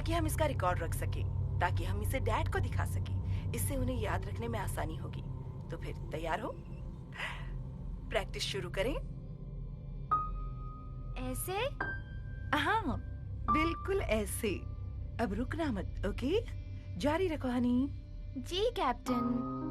ताकि हम इसका रिकॉर्ड रख सके, ताकि हम इसे डैड को दिखा सके। इससे उन्हें याद रखने में आसानी होगी। तो फिर तैयार हो? प्रैक्टिस शुरू करें। ऐसे? हाँ, बिल्कुल ऐसे। अब रुकना मत, ओके? जारी रखो हनी। जी कैप्टन।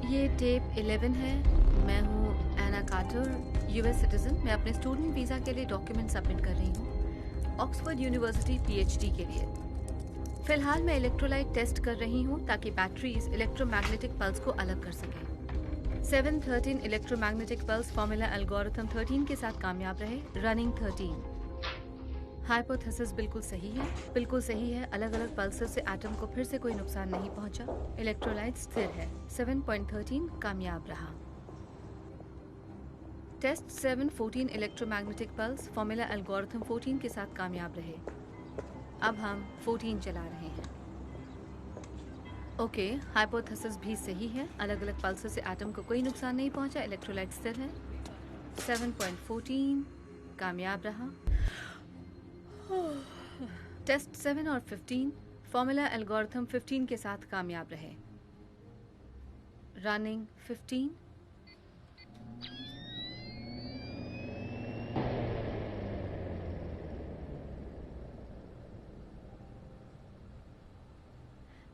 ये टेप 11 है। मैं हूँ एना कार्टर, यूएस सिटीजन। मैं अपने स्टूडेंट वीज़ा के लिए डॉक्यूमेंट सबमिट कर रही हूँ ऑक्सफोर्ड यूनिवर्सिटी पीएचडी के लिए। फिलहाल मैं इलेक्ट्रोलाइट टेस्ट कर रही हूँ ताकि बैटरीज इलेक्ट्रोमैग्नेटिक पल्स को अलग कर सकें। 713 इलेक्ट्रोमैग्नेटिक पल्स फॉर्मूला एल्गोरिथम 13 के साथ कामयाब रहे। रनिंग 13। हाइपोथेसिस बिल्कुल सही है, बिल्कुल सही है। अलग अलग पल्सर से एटम को फिर से कोई नुकसान नहीं पहुंचा। इलेक्ट्रोलाइट स्थिर है। 7.13 कामयाब रहा। Test 714 electromagnetic pulse formula algorithm 14 के साथ कामयाब रहे। अब हम 14 चला रहे हैं। ओके, हाइपोथेसिस भी सही है। अलग अलग पल्सर से एटम को कोई नुकसान नहीं पहुंचा। इलेक्ट्रोलाइट स्थिर है। 7.14 कामयाब रहा। टेस्ट 7 और 15 फॉर्मूला एल्गोरिथम 15 के साथ कामयाब रहे। रनिंग 15।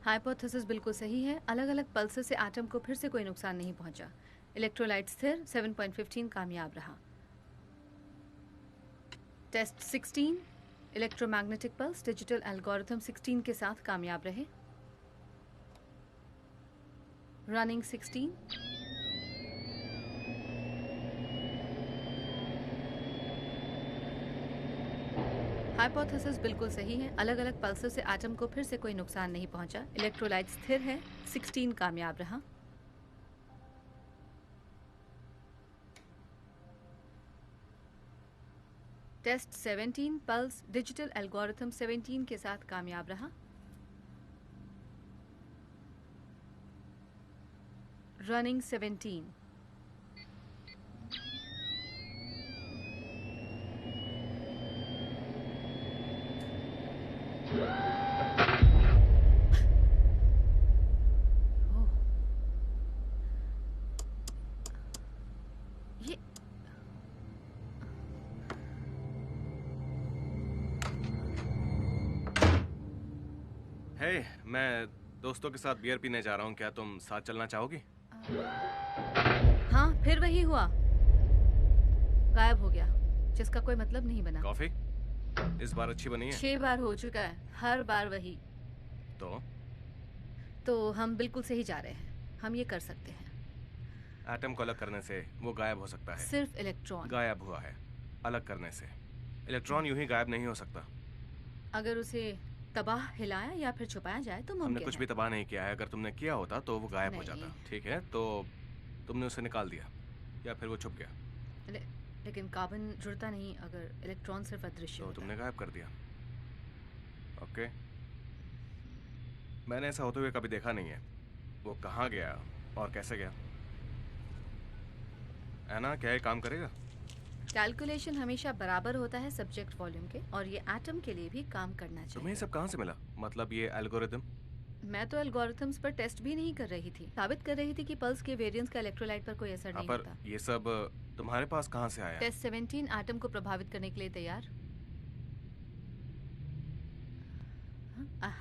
हाइपोथेसिस बिल्कुल सही है। अलग अलग पल्सर से एटम को फिर से कोई नुकसान नहीं पहुंचा। इलेक्ट्रोलाइट स्थिर। 7.15 कामयाब रहा। Test 16 electromagnetic pulse digital algorithm 16 के साथ कामयाब रहे। रनिंग 16। हाइपोथेसिस बिल्कुल सही है। अलग अलग पल्सर से एटम को फिर से कोई नुकसान नहीं पहुंचा। इलेक्ट्रोलाइट स्थिर है। 16 कामयाब रहा। टेस्ट 17 पल्स डिजिटल एल्गोरिथम 17 के साथ कामयाब रहा। रनिंग 17। ये हे, मैं दोस्तों के साथ बियर पीने जा रहा हूँ। क्या तुम साथ चलना चाहोगी? हाँ, फिर वही हुआ। गायब हो गया, जिसका कोई मतलब नहीं बना। कॉफी इस बार अच्छी बनी है। 6 बार हो चुका है, हर बार वही। तो हम बिल्कुल सही जा रहे हैं। हम ये कर सकते हैं। एटम को अलग करने से वो गायब हो सकता है। सिर्फ इलेक्ट्रॉन गायब हुआ है अलग करने से। इलेक्ट्रॉन यूं ही गायब नहीं हो सकता। अगर उसे तबाह हिलाया या फिर छुपाया जाए तो हमने मुमकिन कुछ है। भी तबाह नहीं किया है। अगर तुमने किया होता तो वो गायब हो नहीं। जाता। ठीक है, तो तुमने उसे निकाल दिया या फिर वो छुप गया। लेकिन कार्बन जुड़ता नहीं अगर इलेक्ट्रॉन सिर्फ अदृश्य तो होता। तुमने गायब कर दिया। ओके, मैंने ऐसा होते हुए कभी देखा नहीं है। वो कहाँ गया और कैसे गया? एना, क्या ये काम करेगा? कैलकुलेशन हमेशा बराबर होता है सब्जेक्ट वॉल्यूम के, और ये एटम के लिए भी काम करना चाहिए। तुम्हें ये सब कहाँ से मिला? मतलब ये एल्गोरिदम? मैं तो एल्गोरिथम्स पर टेस्ट भी नहीं कर रही थी। साबित कर रही थी कि पल्स के वेरिएंस का इलेक्ट्रोलाइट पर कोई असर नहीं पर होता। ये सब तुम्हारे पास कहाँ से आया? टेस्ट 17 एटम को प्रभावित करने के लिए तैयार।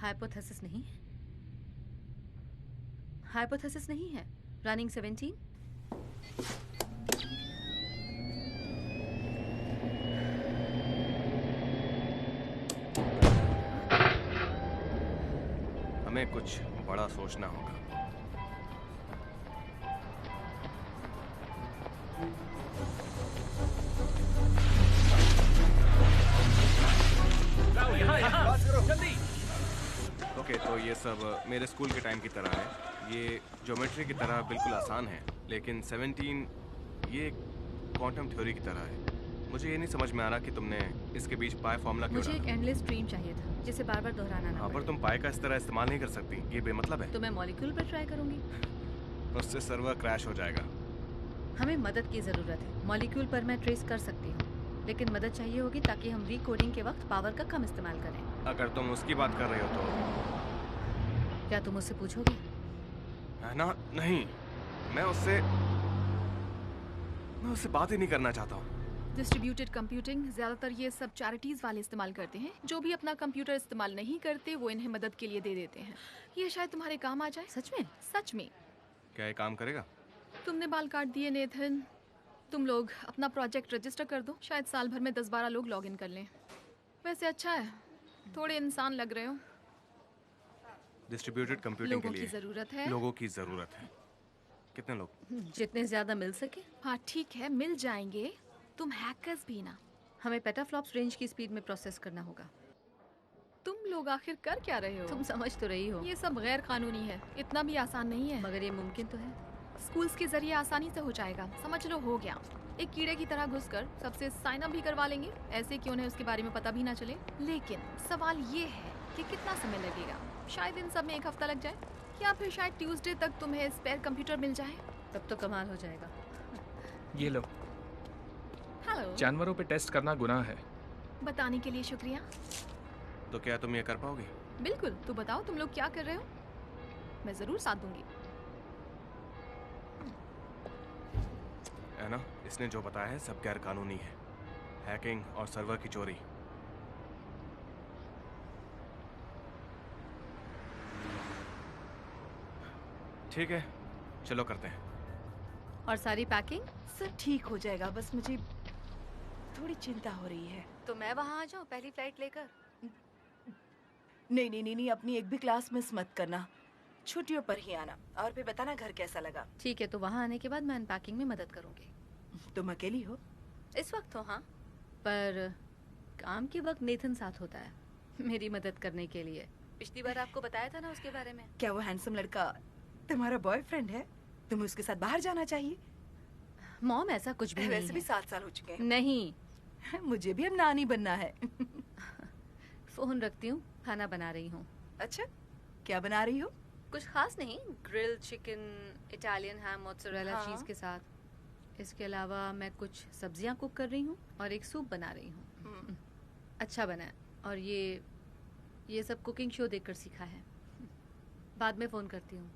हाइपोथेसिस नहीं है। हाइपोथेसिस नहीं है। रनिंग 17। हमें कुछ बड़ा सोचना होगा। ओके, तो ये सब मेरे स्कूल के टाइम की तरह है। ये ज्योमेट्री की तरह बिल्कुल आसान है, लेकिन 17 ये क्वांटम थ्योरी की तरह है। मुझे ये नहीं समझ में आ रहा कि तुमने इसके बीच पाई फॉर्मूला क्यों मुझे एक डाला। एंडलेस स्ट्रीम चाहिए था जिसे बार बार दोहराना ना हाँ, पर पड़े। तुम पाई का इस तरह इस्तेमाल नहीं कर सकती, ये बेमतलब है। तो मैं मॉलिक्यूल पर ट्राई करूंगी। उससे सर्वर क्रैश हो जाएगा। हमें मदद की ज़रूरत है। मॉलिक्यूल पर मैं ट्रेस कर सकती हूँ, लेकिन मदद चाहिए होगी ताकि हम रीकोडिंग के वक्त पावर का कम इस्तेमाल करें। अगर तुम उसकी बात कर रहे हो तो क्या तुम उससे पूछोगे? है ना? नहीं, मैं उससे बात ही नहीं करना चाहता हूँ। डिस्ट्रीब्यूटेड कंप्यूटिंग ज़्यादातर ये सब चैरिटीज़ वाले इस्तेमाल करते हैं। जो भी अपना कंप्यूटर इस्तेमाल नहीं करते वो इन्हें मदद के लिए दे देते हैं। ये शायद तुम्हारे काम आ जाए। सच में? सच में। क्या ये काम करेगा? तुमने बाल काट दिए नेथन। तुम लोग अपना प्रोजेक्ट रजिस्टर कर दो, शायद साल भर में 10-12 लोग लॉग इन कर लें। वैसे अच्छा है, थोड़े इंसान लग रहे हो। डिस्ट्रीब्यूटेड कंप्यूटिंग के लोगों की लिए ज़रूरत है। लोगों की ज़रूरत है। कितने लोग? जितने ज़्यादा मिल सके। हाँ ठीक है, मिल जाएंगे। तुम हैकर्स भी ना। हमें पेटाफ्लॉप्स रेंज की स्पीड में प्रोसेस करना होगा। तुम लोग आखिर कर क्या रहे हो? तुम समझ तो रही हो, ये सब गैर कानूनी है, इतना भी आसान नहीं है। मगर ये मुमकिन तो है। स्कूल्स के जरिए आसानी से हो जाएगा, समझ लो हो गया। एक कीड़े की तरह घुसकर सबसे साइन अप भी करवा लेंगे, ऐसे कि उन्हें उसके बारे में पता भी ना चले। लेकिन सवाल ये है कि कितना समय लगेगा। शायद इन सब में 1 हफ्ता लग जाए, या फिर शायद ट्यूसडे तक तुम्हें स्पेयर कंप्यूटर मिल जाए। तब तो कमाल हो जाएगा। ये लो, हेलो। जानवरों पे टेस्ट करना गुनाह है। बताने के लिए शुक्रिया। तो क्या तुम ये कर पाओगे? बिल्कुल। तो बताओ तुम लोग क्या कर रहे हो, मैं जरूर साथ दूंगी। है ना? इसने जो बताया है सब गैर कानूनी है। हैकिंग और सर्वर की चोरी। ठीक है, चलो करते हैं। और सारी पैकिंग? सब ठीक हो जाएगा, बस मुझे थोड़ी चिंता हो रही है। तो मैं वहाँ आ जाऊँ पहली फ्लाइट लेकर? नहीं नहीं नहीं नहीं, अपनी एक भी क्लास मिस मत करना। छुट्टियों पर ही आना, और फिर बताना घर कैसा लगा। ठीक है, तो वहाँ आने के बाद मैं अनपैकिंग में मदद करूँगी। तुम अकेली हो? इस वक्त तो हाँ, पर काम के वक्त नेथन साथ होता है मेरी मदद करने के लिए। पिछली बार आपको बताया था ना उसके बारे में। क्या वो हैंडसम लड़का तुम्हारा बॉयफ्रेंड है? तुम्हें उसके साथ बाहर जाना चाहिए। मॉम, ऐसा कुछ भी नहीं वैसे भी है। 7 साल हो चुके हैं। नहीं। मुझे भी अब नानी बनना है। फोन रखती हूँ, खाना बना रही हूँ। अच्छा, क्या बना रही हो? कुछ खास नहीं, ग्रिल्ड चिकन, इटालियन हैम, मोज़रेला हाँ। चीज़ के साथ। इसके अलावा मैं कुछ सब्जियां कुक कर रही हूँ और एक सूप बना रही हूँ। अच्छा बना है, और ये सब कुकिंग शो देखकर सीखा है। बाद में फ़ोन करती हूँ।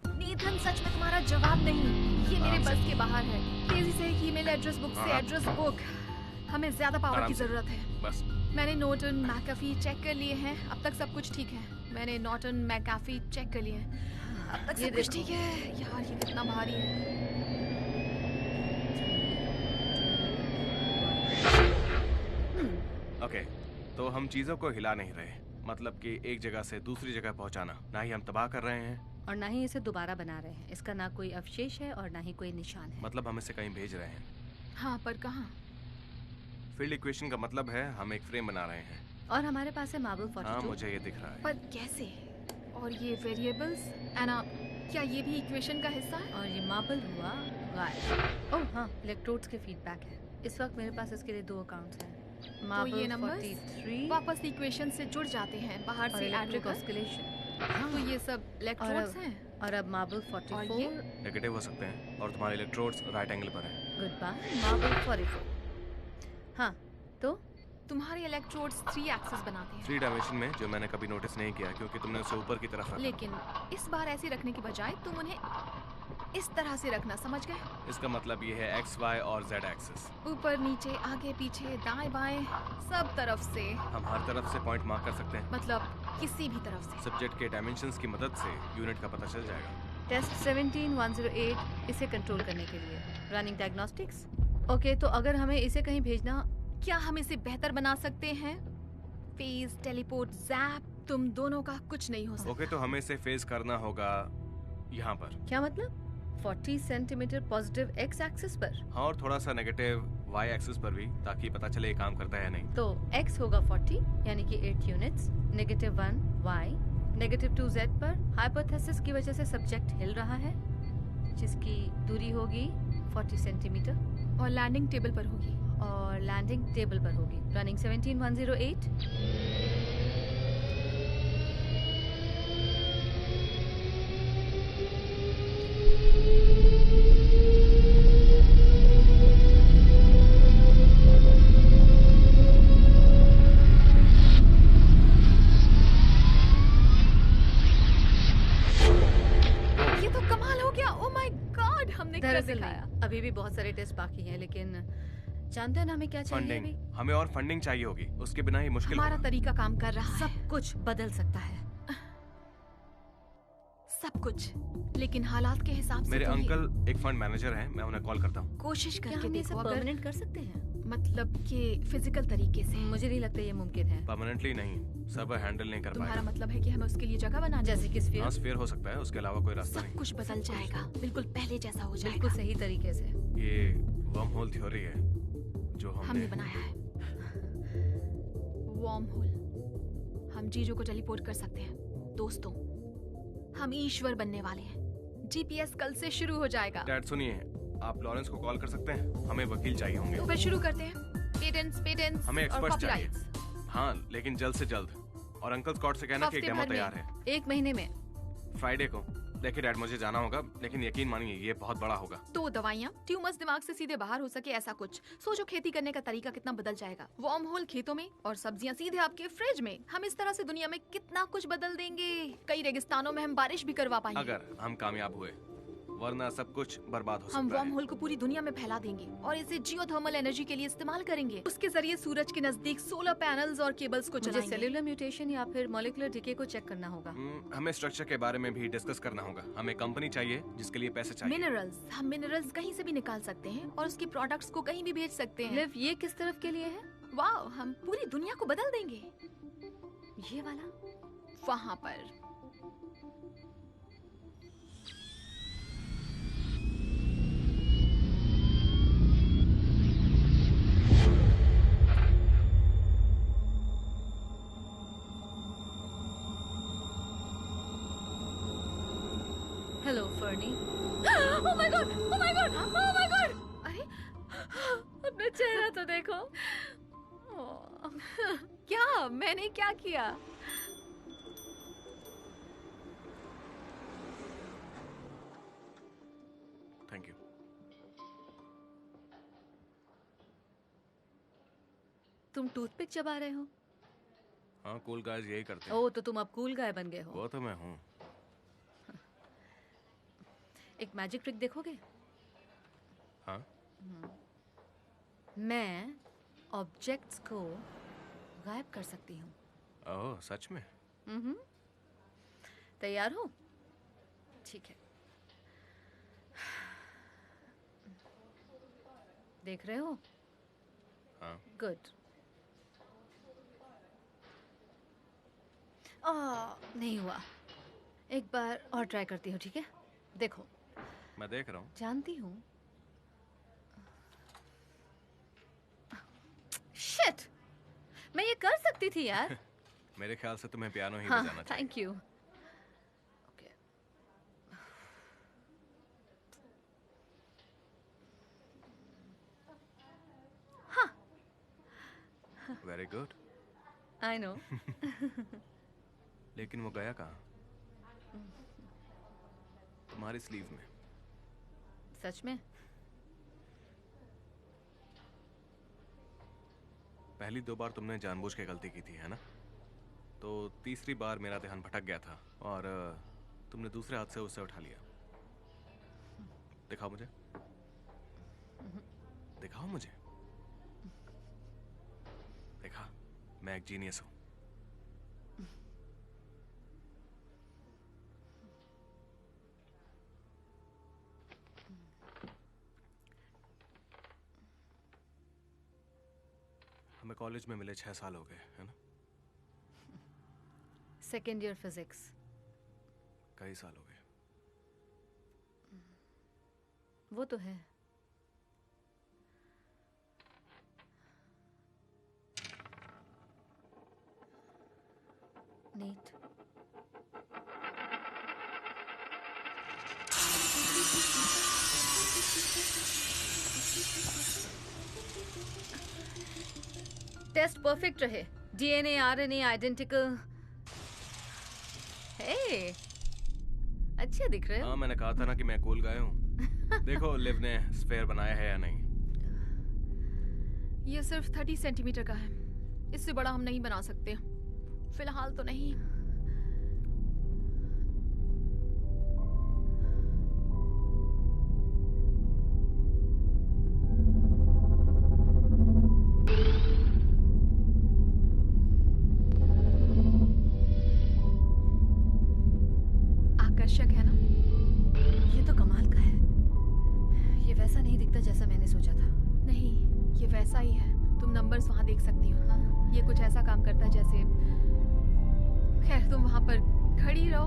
नेथन, सच में तुम्हारा जवाब नहीं, ये मेरे आराम से। बस के बाहर है। तेजी से एक ईमेल एड्रेस बुक से हाँ। Address book. हमें ज्यादा पावर आराम की से। जरूरत है। बस। मैंने नॉर्टन मैकाफी चेक कर लिए हैं, अब तक सब कुछ ठीक है। मैंने नॉर्टन मैकाफी चेक कर लिए हैं, अब तक ये सब कुछ देखो। ठीक है। यार ये कितना भारी है। ओके, तो हम चीजों को हिला नहीं रहे, मतलब कि एक जगह से दूसरी जगह पहुंचाना। ना ही हम तबाह कर रहे हैं, और ना ही इसे दोबारा बना रहे हैं। इसका ना कोई अवशेष है और ना ही कोई निशान है। मतलब हम इसे कहीं भेज रहे हैं। हाँ, पर कहाँ? फील्ड इक्वेशन का मतलब है हम एक फ्रेम बना रहे हैं। और हमारे पास है मार्बल हाँ, 42। मुझे ये दिख रहा है। पर कैसे? और ये वेरिएबल्स एना, क्या ये भी इक्वेशन का हिस्सा है? और ये मार्बल हुआ गायब। ओह हाँ, इलेक्ट्रोड्स के फीडबैक है। इस वक्त मेरे पास इसके लिए 2 अकाउंट्स हैं। तो मार्बल ये नंबर्स 43 वापस इक्वेशन से जुड़ जाते हैं बाहर और से इलेक्ट्रिक एड्रेस। ऑस्किलेशन। तो ये सब इलेक्ट्रोड्स हैं। और अब मार्बल और 44। ये? नेगेटिव हो सकते हैं, और तुम्हारे इलेक्ट्रोड्स राइट एंगल पर हैं। Good bye marble 44। हाँ, तो तुम्हारे इलेक्ट्रोड्स 3 एक्सिस बनाते हैं। 3 डायमेंशन में, जो मैंने कभी नोटिस नहीं किया क्योंकि तुमने उसे ऊपर की तरफ रखा। लेकिन इस बार ऐसे रखने के बजाय तुम उन्हें इस तरह से रखना, समझ गए? इसका मतलब ये है एक्स, वाई और जेड एक्सिस। ऊपर नीचे आगे पीछे दाएं बाएं सब तरफ से, हम हर तरफ से पॉइंट मार्क कर सकते हैं। मतलब किसी भी तरफ से। सब्जेक्ट के डायमेंशंस की मदद से यूनिट का पता चल जाएगा। टेस्ट 17108 इसे कंट्रोल करने के लिए। Running diagnostics. ओके, तो अगर हमें इसे कहीं भेजना, क्या हम इसे बेहतर बना सकते हैं? फेज, टेलीपोर्ट, जैप, तुम दोनों का कुछ नहीं हो सकता। ओके, तो हमें इसे फेस करना होगा यहाँ पर। क्या मतलब? 40 सेंटीमीटर पॉजिटिव एक्स एक्सिस पर। हाँ, और थोड़ा सा नेगेटिव वाई एक्सिस पर भी, ताकि पता चले ये काम करता है या नहीं। तो x होगा 40 यानी कि 8 यूनिट्स, -1 y, -2 z पर हाइपोथेसिस की वजह से सब्जेक्ट हिल रहा है, जिसकी दूरी होगी 40 सेंटीमीटर और लैंडिंग टेबल पर होगी। और लैंडिंग टेबल पर होगी। रनिंग 17108। ये तो कमाल हो गया। ओह माय गॉड, हमने कर दरअसल दिखाया। नहीं, अभी भी बहुत सारे टेस्ट बाकी हैं, लेकिन जानते हैं ना हमें क्या चाहिए फंडिंग, अभी? हमें और फंडिंग चाहिए होगी, उसके बिना ही मुश्किल हमारा होगा। तरीका काम कर रहा है। सब कुछ बदल सकता है। सब कुछ, लेकिन हालात के हिसाब से मेरे तो ये- अंकल एक फंड मैनेजर हैं, मैं उन्हें कॉल करता हूँ। कोशिश क्या करके हम ये देखो, सब अगर परमानेंट कर सकते हैं? मतलब कि फिजिकल तरीके से। मुझे नहीं लगता ये मुमकिन है। परमानेंटली नहीं, सब हैंडल नहीं कर तुम्हारा पाएगा। मतलब है कि हमें उसके लिए जगह बनानी जैसे कि स्फीयर। हाँ, स्फीयर हो सकता है, उसके अलावा कोई रास्ता सब नहीं। कुछ बदल जाएगा, बिल्कुल पहले जैसा हो जाएगा। बिल्कुल सही तरीके से। ये वर्म होल थ्योरी है जो हमने बनाया है। Wormhole. हम चीजों को टेलीपोर्ट कर सकते हैं। दोस्तों, हम ईश्वर बनने वाले हैं। जीपीएस कल से शुरू हो जाएगा। डैड सुनिए, आप लॉरेंस को कॉल कर सकते हैं? हमें वकील चाहिए होंगे। तो फिर शुरू करते हैं। पेटेंट्स हमें और एक्सपर्ट चाहिए। कॉपीराइट्स। हाँ, लेकिन जल्द से जल्द। और अंकल स्कॉट से कहना कि एक हफ्ते डेमो भर में। तैयार है 1 महीने में। फ्राइडे को। देखिए डैड, मुझे जाना होगा, लेकिन यकीन मानिए ये बहुत बड़ा होगा। तो दवाइयाँ, ट्यूमर्स दिमाग से सीधे बाहर हो सके, ऐसा कुछ। सोचो खेती करने का तरीका कितना बदल जाएगा। वार्म होल खेतों में और सब्जियां सीधे आपके फ्रिज में। हम इस तरह से दुनिया में कितना कुछ बदल देंगे। कई रेगिस्तानों में हम बारिश भी करवा पाएंगे। अगर हम कामयाब हुए, वरना सब कुछ बर्बाद हो हम सकता वार्म है। होल को पूरी दुनिया में फैला देंगे और इसे जियोथर्मल एनर्जी के लिए इस्तेमाल करेंगे। उसके जरिए सूरज के नजदीक सोलर पैनल्स और केबल्स को मुझे चलाएंगे। सेलुलर म्यूटेशन या फिर मॉलिक्यूलर डिके को चेक करना होगा। हमें स्ट्रक्चर के बारे में भी डिस्कस करना होगा। हमें कंपनी चाहिए जिसके लिए पैसे चाहिए। मिनरल्स, हम मिनरल्स कहीं से भी निकाल सकते हैं और उसके प्रोडक्ट्स को कहीं भी भेज सकते हैं। लिव, ये किस तरफ के लिए है? वाह, हम पूरी दुनिया को बदल देंगे। ये वाला? वहाँ पर hello फर्नी। Oh my God! Oh my God! Oh my God! अरे, अपना चेहरा तो देखो। क्या? मैंने क्या किया? Thank you. तुम टूथपिक चबा रहे हो? हाँ, कूल गाइस यही करते हैं। ओह, तो तुम अब कूल गाय बन गए हो। वो तो मैं हूँ। एक मैजिक ट्रिक देखोगे? हाँ, मैं ऑब्जेक्ट्स को गायब कर सकती हूँ। ओह सच में? तैयार हो? ठीक है। देख रहे हो? हाँ। गुड। नहीं हुआ। एक बार और ट्राई करती हूँ, ठीक है? देखो, मैं देख रहा हूँ। जानती हूँ। शिट! मैं ये कर सकती थी यार। मेरे ख्याल से तुम्हें पियानो ही हाँ, बजाना चाहिए। Thank you. Okay. Very good. I know. लेकिन वो गया कहाँ? तुम्हारी स्लीव में। सच में? पहली 2 बार तुमने जानबूझ के गलती की थी, है ना? तो तीसरी बार मेरा ध्यान भटक गया था और तुमने दूसरे हाथ से उसे उठा लिया। दिखाओ मुझे। दिखाओ मुझे। देखा, मैं एक जीनियस हूं। कॉलेज में मिले 6 साल हो गए, है ना? Second year physics. कई साल हो गए। वो तो है। नीट। टेस्ट परफेक्ट रहे। DNA RNA identical. हे, अच्छे दिख रहे हो। हाँ, मैंने कहा था ना कि मैं कूल गाय हूँ। देखो लिव ने स्फेयर बनाया है या नहीं। ये सिर्फ 30 सेंटीमीटर का है, इससे बड़ा हम नहीं बना सकते फिलहाल तो नहीं। आकर्षक है ना? ये तो कमाल का है। ये वैसा नहीं दिखता जैसा मैंने सोचा था। नहीं, ये वैसा ही है। तुम नंबर्स वहां देख सकती हो। हाँ, ये कुछ ऐसा काम करता है जैसे। खैर, तुम वहां पर खड़ी रहो।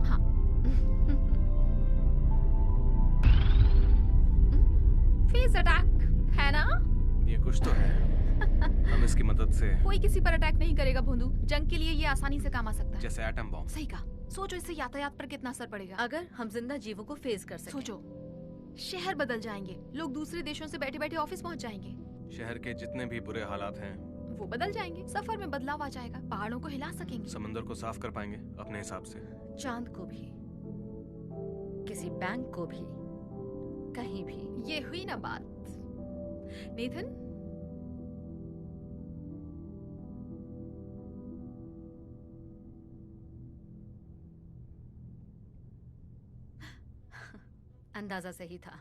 हाँ। फेस अटैक है ना? ये कुछ तो है। हम इसकी मदद से, कोई किसी पर अटैक नहीं करेगा भोंदू। जंग के लिए ये आसानी से काम आ सकता है। जैसे एटम बॉम्ब। सही कहा। सोचो इससे यातायात पर कितना असर पड़ेगा। अगर हम जिंदा जीवों को फेस कर सकें। सोचो, शहर बदल जाएंगे। लोग दूसरे देशों से बैठे बैठे ऑफिस पहुंच जाएंगे। शहर के जितने भी बुरे हालात हैं वो बदल जाएंगे। सफर में बदलाव आ जाएगा। पहाड़ों को हिला सकेंगे। समंदर को साफ कर पाएंगे अपने हिसाब से। चांद को भी, किसी बैंक को भी, कहीं भी। ये हुई ना बात। नेथन, अंदाजा सही था।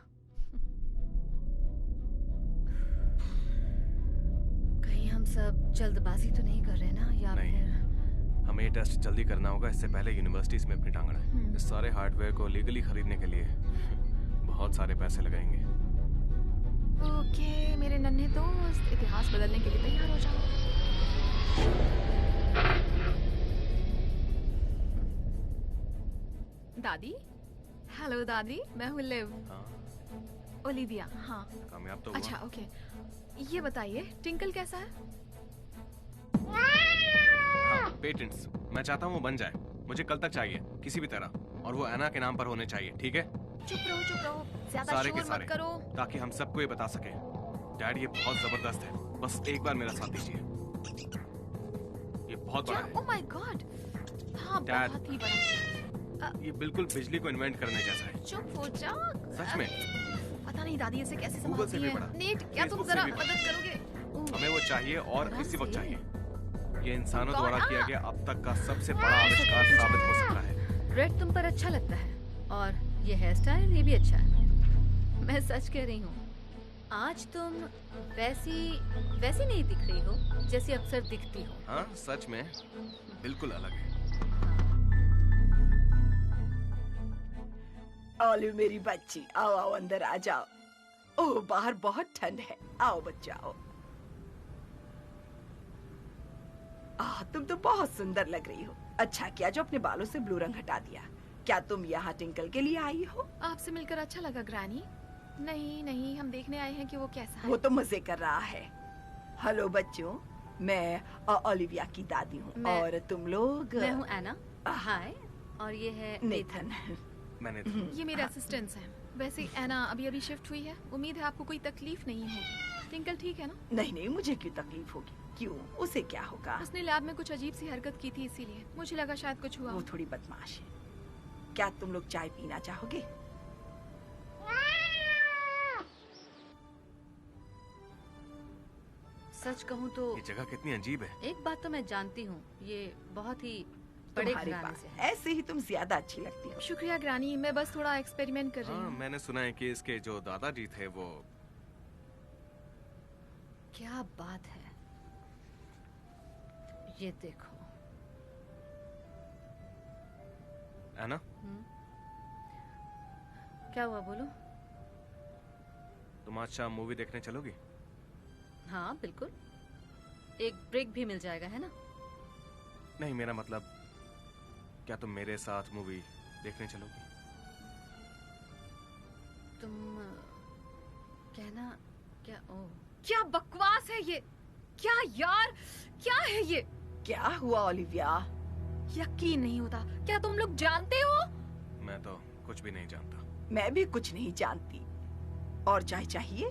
कहीं हम सब जल्दबाजी तो नहीं कर रहे ना, या नहीं। फिर हमें ये टेस्ट जल्दी करना होगा, इससे पहले यूनिवर्सिटीज में अपनी टांग अड़ाएं। इस सारे हार्डवेयर को लीगली खरीदने के लिए बहुत सारे पैसे लगाएंगे। ओके मेरे नन्हे दोस्त, इतिहास बदलने के लिए तैयार हो जाओ। दादी, हेलो दादी, मैं हूँ लिव। हाँ, ओलिविया। हाँ, कामयाब तो हुआ। अच्छा ओके। ये बताइए टिंकल कैसा है? हाँ, पेटेंट्स मैं चाहता हूँ वो बन जाए। मुझे कल तक चाहिए किसी भी तरह, और वो एना के नाम पर होने चाहिए, ठीक है? चुप रहो, ज्यादा सारे के शोर सारे, मत करो। ताकि हम सबको ये बता सके डैड ये बहुत जबरदस्त है। बस एक बार मेरा साथ दीजिए। ये बहुत बड़ा क्या? है ओह माय गॉड। हाँ, Dad। बहुत ही बड़ा। ये बिल्कुल बिजली को इन्वेंट करने जैसा है। चुप हो जा। सच में। पता नहीं दादी इसे कैसे गूगल से संभालती भी है। बड़ा। नेट, क्या तुम Facebook से जरा भी बड़ा। मदद करोगे? हमें वो चाहिए और आराम इसी वक्त से। चाहिए। ये इंसानों कौन? द्वारा किया आ! गया अब तक का सबसे बड़ा आविष्कार साबित हो सकता है। रेड तुम पर अच्छा लगता है, और ये हेयर स्टाइल ये भी अच्छा है। मैं सच कह रही हूँ, आज तुम वैसी नहीं दिख रही हो जैसी अक्सर दिखती हो। हाँ, सच में बिल्कुल अलग है। ओली मेरी बच्ची, आओ आओ अंदर आ जाओ। ओह बाहर बहुत ठंड है। आओ बच्चा आओ। तुम तो बहुत सुंदर लग रही हो। अच्छा किया जो अपने बालों से ब्लू रंग हटा दिया। क्या तुम यहाँ टिंकल के लिए आई हो? आपसे मिलकर अच्छा लगा ग्रैनी। नहीं नहीं, हम देखने आए हैं कि वो कैसा है। वो तो मजे कर रहा है। हेलो बच्चों, मैं ओलिविया की दादी हूँ। मैं- और तुम लोग? मैं हूँ एना। हाय। और ये है नेथन। मैंने ये मेरे असिस्टेंट्स हैं। वैसे एना अभी शिफ्ट हुई है। उम्मीद है आपको कोई तकलीफ नहीं होगी। टिंकल ठीक है ना? नहीं नहीं, मुझे क्यों तकलीफ होगी? क्यों, उसे क्या होगा? उसने लैब में कुछ अजीब सी हरकत की थी, इसीलिए मुझे लगा शायद कुछ हुआ वो हो। थोड़ी बदमाश है। क्या तुम लोग चाय पीना चाहोगे? सच कहूँ तो ये जगह कितनी अजीब है। एक बात तो मैं जानती हूँ, ये बहुत ही बड़े तुम्हारे घराने पास से है। ऐसे ही तुम ज्यादा अच्छी लगती हो। शुक्रिया ग्रानी, मैं बस थोड़ा एक्सपेरिमेंट कर रही हाँ, हूँ। मैंने सुना है कि इसके जो दादाजी थे वो। क्या बात है, ये देखो। है ना? क्या हुआ बोलो? तुम आज शाम मूवी देखने चलोगी? हाँ बिल्कुल, एक ब्रेक भी मिल जाएगा, है ना? नहीं, मेरा मतलब क्या तुम मेरे साथ मूवी देखने चलोगी? तुम कहना क्या? ओ क्या बकवास है ये? क्या यार, क्या है ये? क्या हुआ ओलिविया? यकीन नहीं होता। क्या तुम लोग जानते हो? मैं तो कुछ भी नहीं जानता। मैं भी कुछ नहीं जानती। और चाय चाहिए?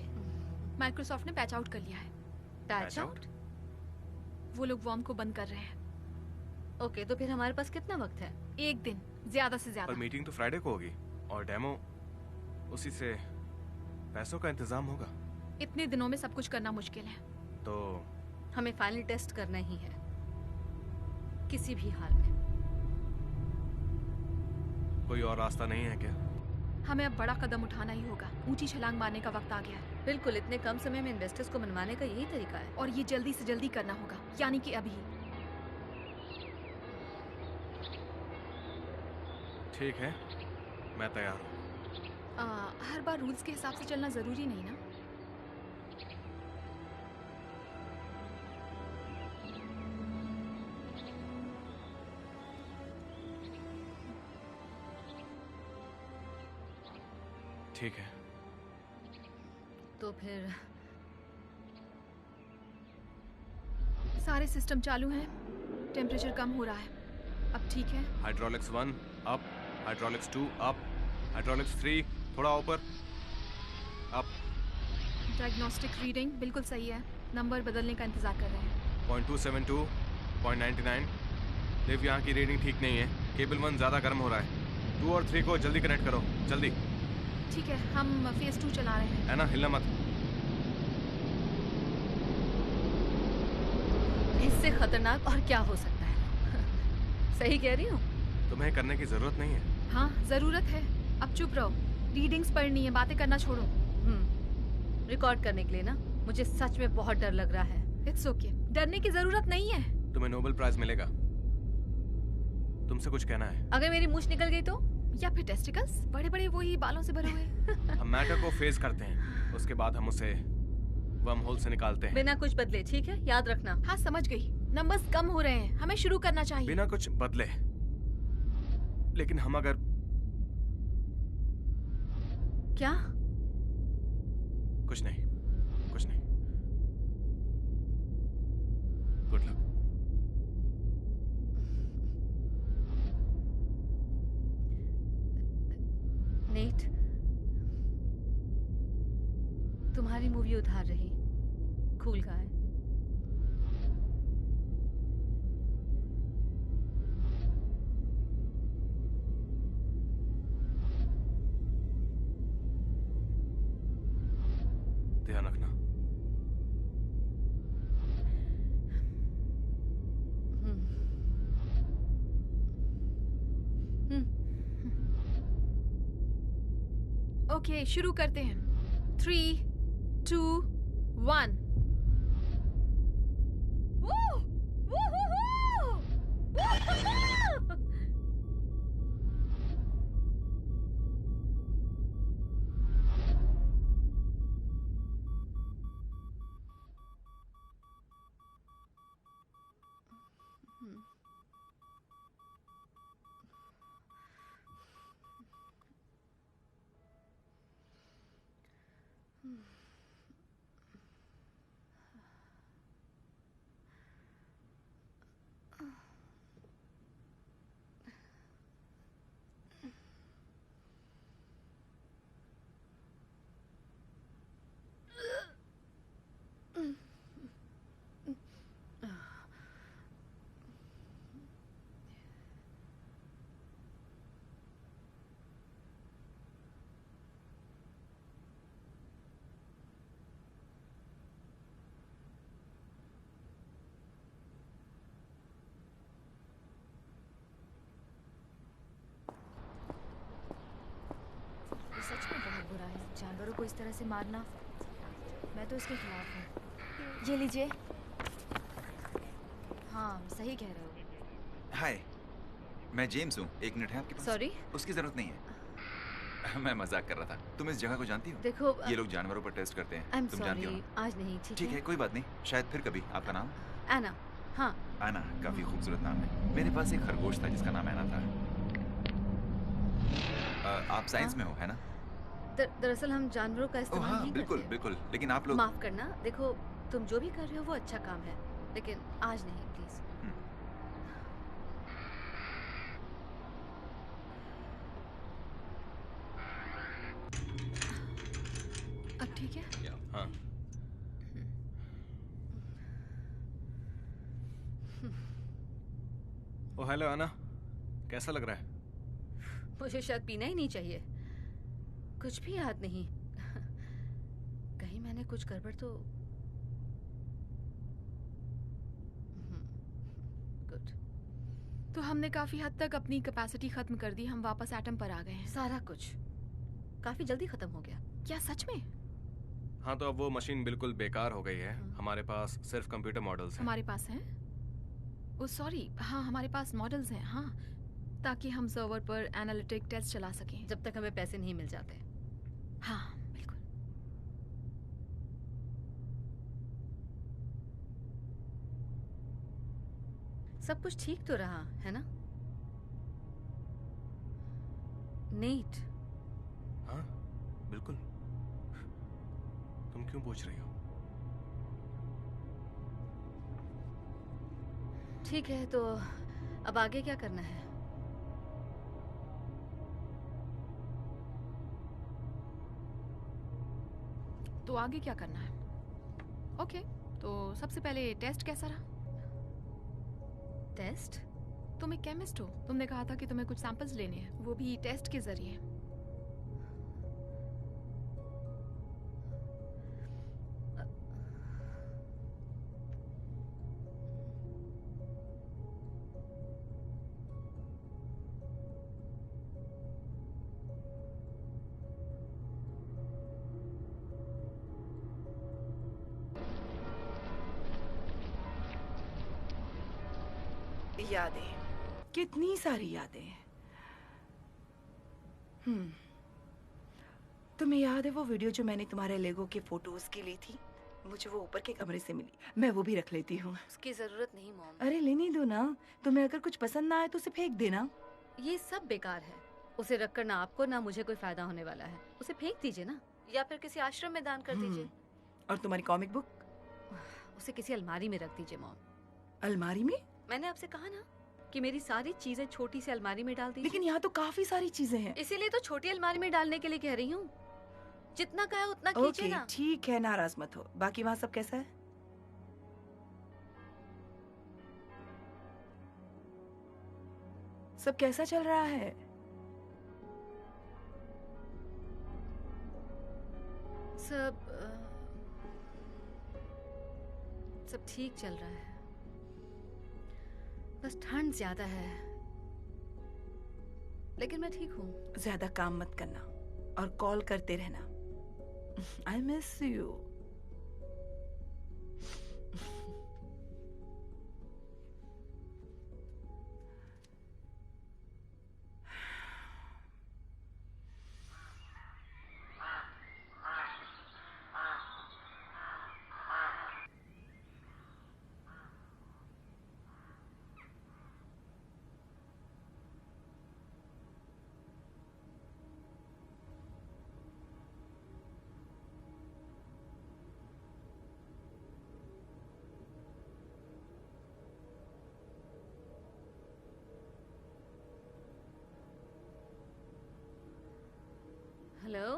माइक्रोसॉफ्ट ने पैच आउट कर लिया है। Patch out? वो लोग वॉर्म को बंद कर रहे हैं। ओके, तो फिर हमारे पास कितना वक्त है? एक दिन, ज्यादा से और ज्यादा। मीटिंग तो फ्राइडे को होगी और डेमो उसी से पैसों का इंतजाम होगा। इतने दिनों में सब कुछ करना मुश्किल है। तो हमें फाइनल टेस्ट करना ही है, किसी भी हाल में। कोई और रास्ता नहीं है क्या? हमें अब बड़ा कदम उठाना ही होगा। ऊंची छलांग मारने का वक्त आ गया है। बिल्कुल, इतने कम समय में इन्वेस्टर्स को मनवाने का यही तरीका है। और ये जल्दी से जल्दी करना होगा, यानी कि अभी। ठीक है, मैं तैयार हूँ। हर बार रूल्स के हिसाब से चलना जरूरी नहीं ना। ठीक है। तो फिर सारे सिस्टम चालू हैं। टेम्परेचर कम हो रहा है। अब ठीक है। Hydraulics 1 up, hydraulics 2 up, hydraulics 3 थोड़ा ऊपर, अप। डायग्नोस्टिक रीडिंग बिल्कुल सही है। नंबर बदलने का इंतजार कर रहे हैं। 0.272, 0.99। लिव, यहाँ की रीडिंग ठीक नहीं है। केबल 1 ज़्यादा गर्म हो रहा है। 2 और 3 को जल्दी कनेक्ट करो, जल्दी। ठीक है, हम फेज 2 चला रहे हैं। है ना, हिलना मत। इससे खतरनाक और क्या हो सकता है? सही कह रही हूँ? तुम्हें करने की जरूरत नहीं है। हाँ, जरूरत है। अब चुप रहो। रीडिंग्स पढ़नी है, बातें करना छोड़ो। रिकॉर्ड करने के लिए ना। मुझे सच में बहुत डर लग रहा है। इट्स ओके, डरने की जरूरत नहीं है। तुम्हें नोबेल प्राइज मिलेगा। तुमसे कुछ कहना है? अगर मेरी मूंछ निकल गई तो? या फिर टेस्टिकल्स, बड़े बड़े वही बालों से भरे हुए। हम मैटर को फेस करते हैं, उसके बाद हम उसे वर्म होल से निकालते हैं। बिना कुछ बदले, ठीक है? याद रखना। हाँ, समझ गई। नंबर्स कम हो रहे हैं, हमें शुरू करना चाहिए। बिना कुछ बदले। लेकिन हम अगर क्या? कुछ नहीं, कुछ नहीं। Good luck. नेट, तुम्हारी मूवी उधार रही। Cool guy. ध्यान रखना। ओके, शुरू करते हैं। 3, 2, 1। सच में बहुत बुरा है जानवरों को इस तरह से मारना। मैं तो इसके खिलाफ हूँ। ये लीजिए। हाँ, सही कह रहे हो। हाय, मैं जेम्स हूँ। एक मिनट है आपके पास? सॉरी? उसकी जरूरत नहीं है। मैं मजाक कर रहा था। तुम इस जगह को जानती हो? देखो ये लोग जानवरों पर टेस्ट करते हैं। आई एम तुम जानती हो सॉरी, ना? आज नहीं। ठीक है, कोई बात नहीं, शायद फिर कभी। आपका नाम? एना। हाँ, आना, काफी खूबसूरत नाम है। मेरे पास एक खरगोश था जिसका नाम ऐना था। आप साइंस में हो, है ना? दरअसल हम जानवरों का ओह इस्तेमाल हाँ, नहीं बिल्कुल करते। बिल्कुल। लेकिन आप लोग माफ करना, देखो तुम जो भी कर रहे हो वो अच्छा काम है, लेकिन आज नहीं प्लीज। अब ठीक है? हाँ। ओ हेलो आना, कैसा लग रहा है? मुझे शायद पीना ही नहीं चाहिए, कुछ भी याद नहीं। कहीं मैंने कुछ गड़बड़ तो। गुड। तो हमने काफी हद तक अपनी कैपेसिटी खत्म कर दी, हम वापस एटम पर आ गए हैं। सारा कुछ काफी जल्दी खत्म हो गया। क्या सच में? हाँ, तो अब वो मशीन बिल्कुल बेकार हो गई है। हमारे पास सिर्फ कंप्यूटर मॉडल्स हैं। हमारे पास हैं? ओ सॉरी, हाँ हमारे पास मॉडल्स हैं, हाँ, ताकि हम सर्वर पर एनालिटिक टेस्ट चला सकें। जब तक हमें पैसे नहीं मिल जाते। हाँ बिल्कुल। सब कुछ ठीक तो रहा है ना? नेट। हाँ बिल्कुल। तुम क्यों पूछ रही हो? ठीक है, तो अब आगे क्या करना है? तो आगे क्या करना है? ओके, तो सबसे पहले टेस्ट कैसा रहा? टेस्ट? तुम एक केमिस्ट हो, तुमने कहा था कि तुम्हें कुछ सैंपल्स लेने हैं, वो भी टेस्ट के जरिए। यादें, कितनी सारी यादें। तुम्हें याद है वो वीडियो जो मैंने तुम्हारे लेगो के फोटोज की ली थी? मुझे वो ऊपर के कमरे से मिली, मैं वो भी रख लेती हूँ। उसकी जरूरत नहीं मॉम। अरे लेने दो ना, तुम्हें अगर कुछ पसंद ना आए तो उसे फेंक देना। ये सब बेकार है, उसे रखकर ना आपको ना मुझे कोई फायदा होने वाला है। उसे फेंक दीजिए ना, या फिर किसी आश्रम में दान कर दीजिए। और तुम्हारी कॉमिक बुक? उसे किसी अलमारी में रख दीजिए मॉम। अलमारी में? मैंने आपसे कहा ना कि मेरी सारी चीजें छोटी सी अलमारी में डाल दीजिए। लेकिन यहाँ तो काफी सारी चीजें हैं। इसीलिए तो छोटी अलमारी में डालने के लिए कह रही हूँ। जितना कहा है उतना कीजिए ओके ना। ठीक है, नाराज मत हो। बाकी वहाँ सब कैसा है? सब कैसा चल रहा है? सब ठीक चल रहा है, बस ठंड ज्यादा है, लेकिन मैं ठीक हूँ। ज्यादा काम मत करना और कॉल करते रहना। I miss you. हेलो,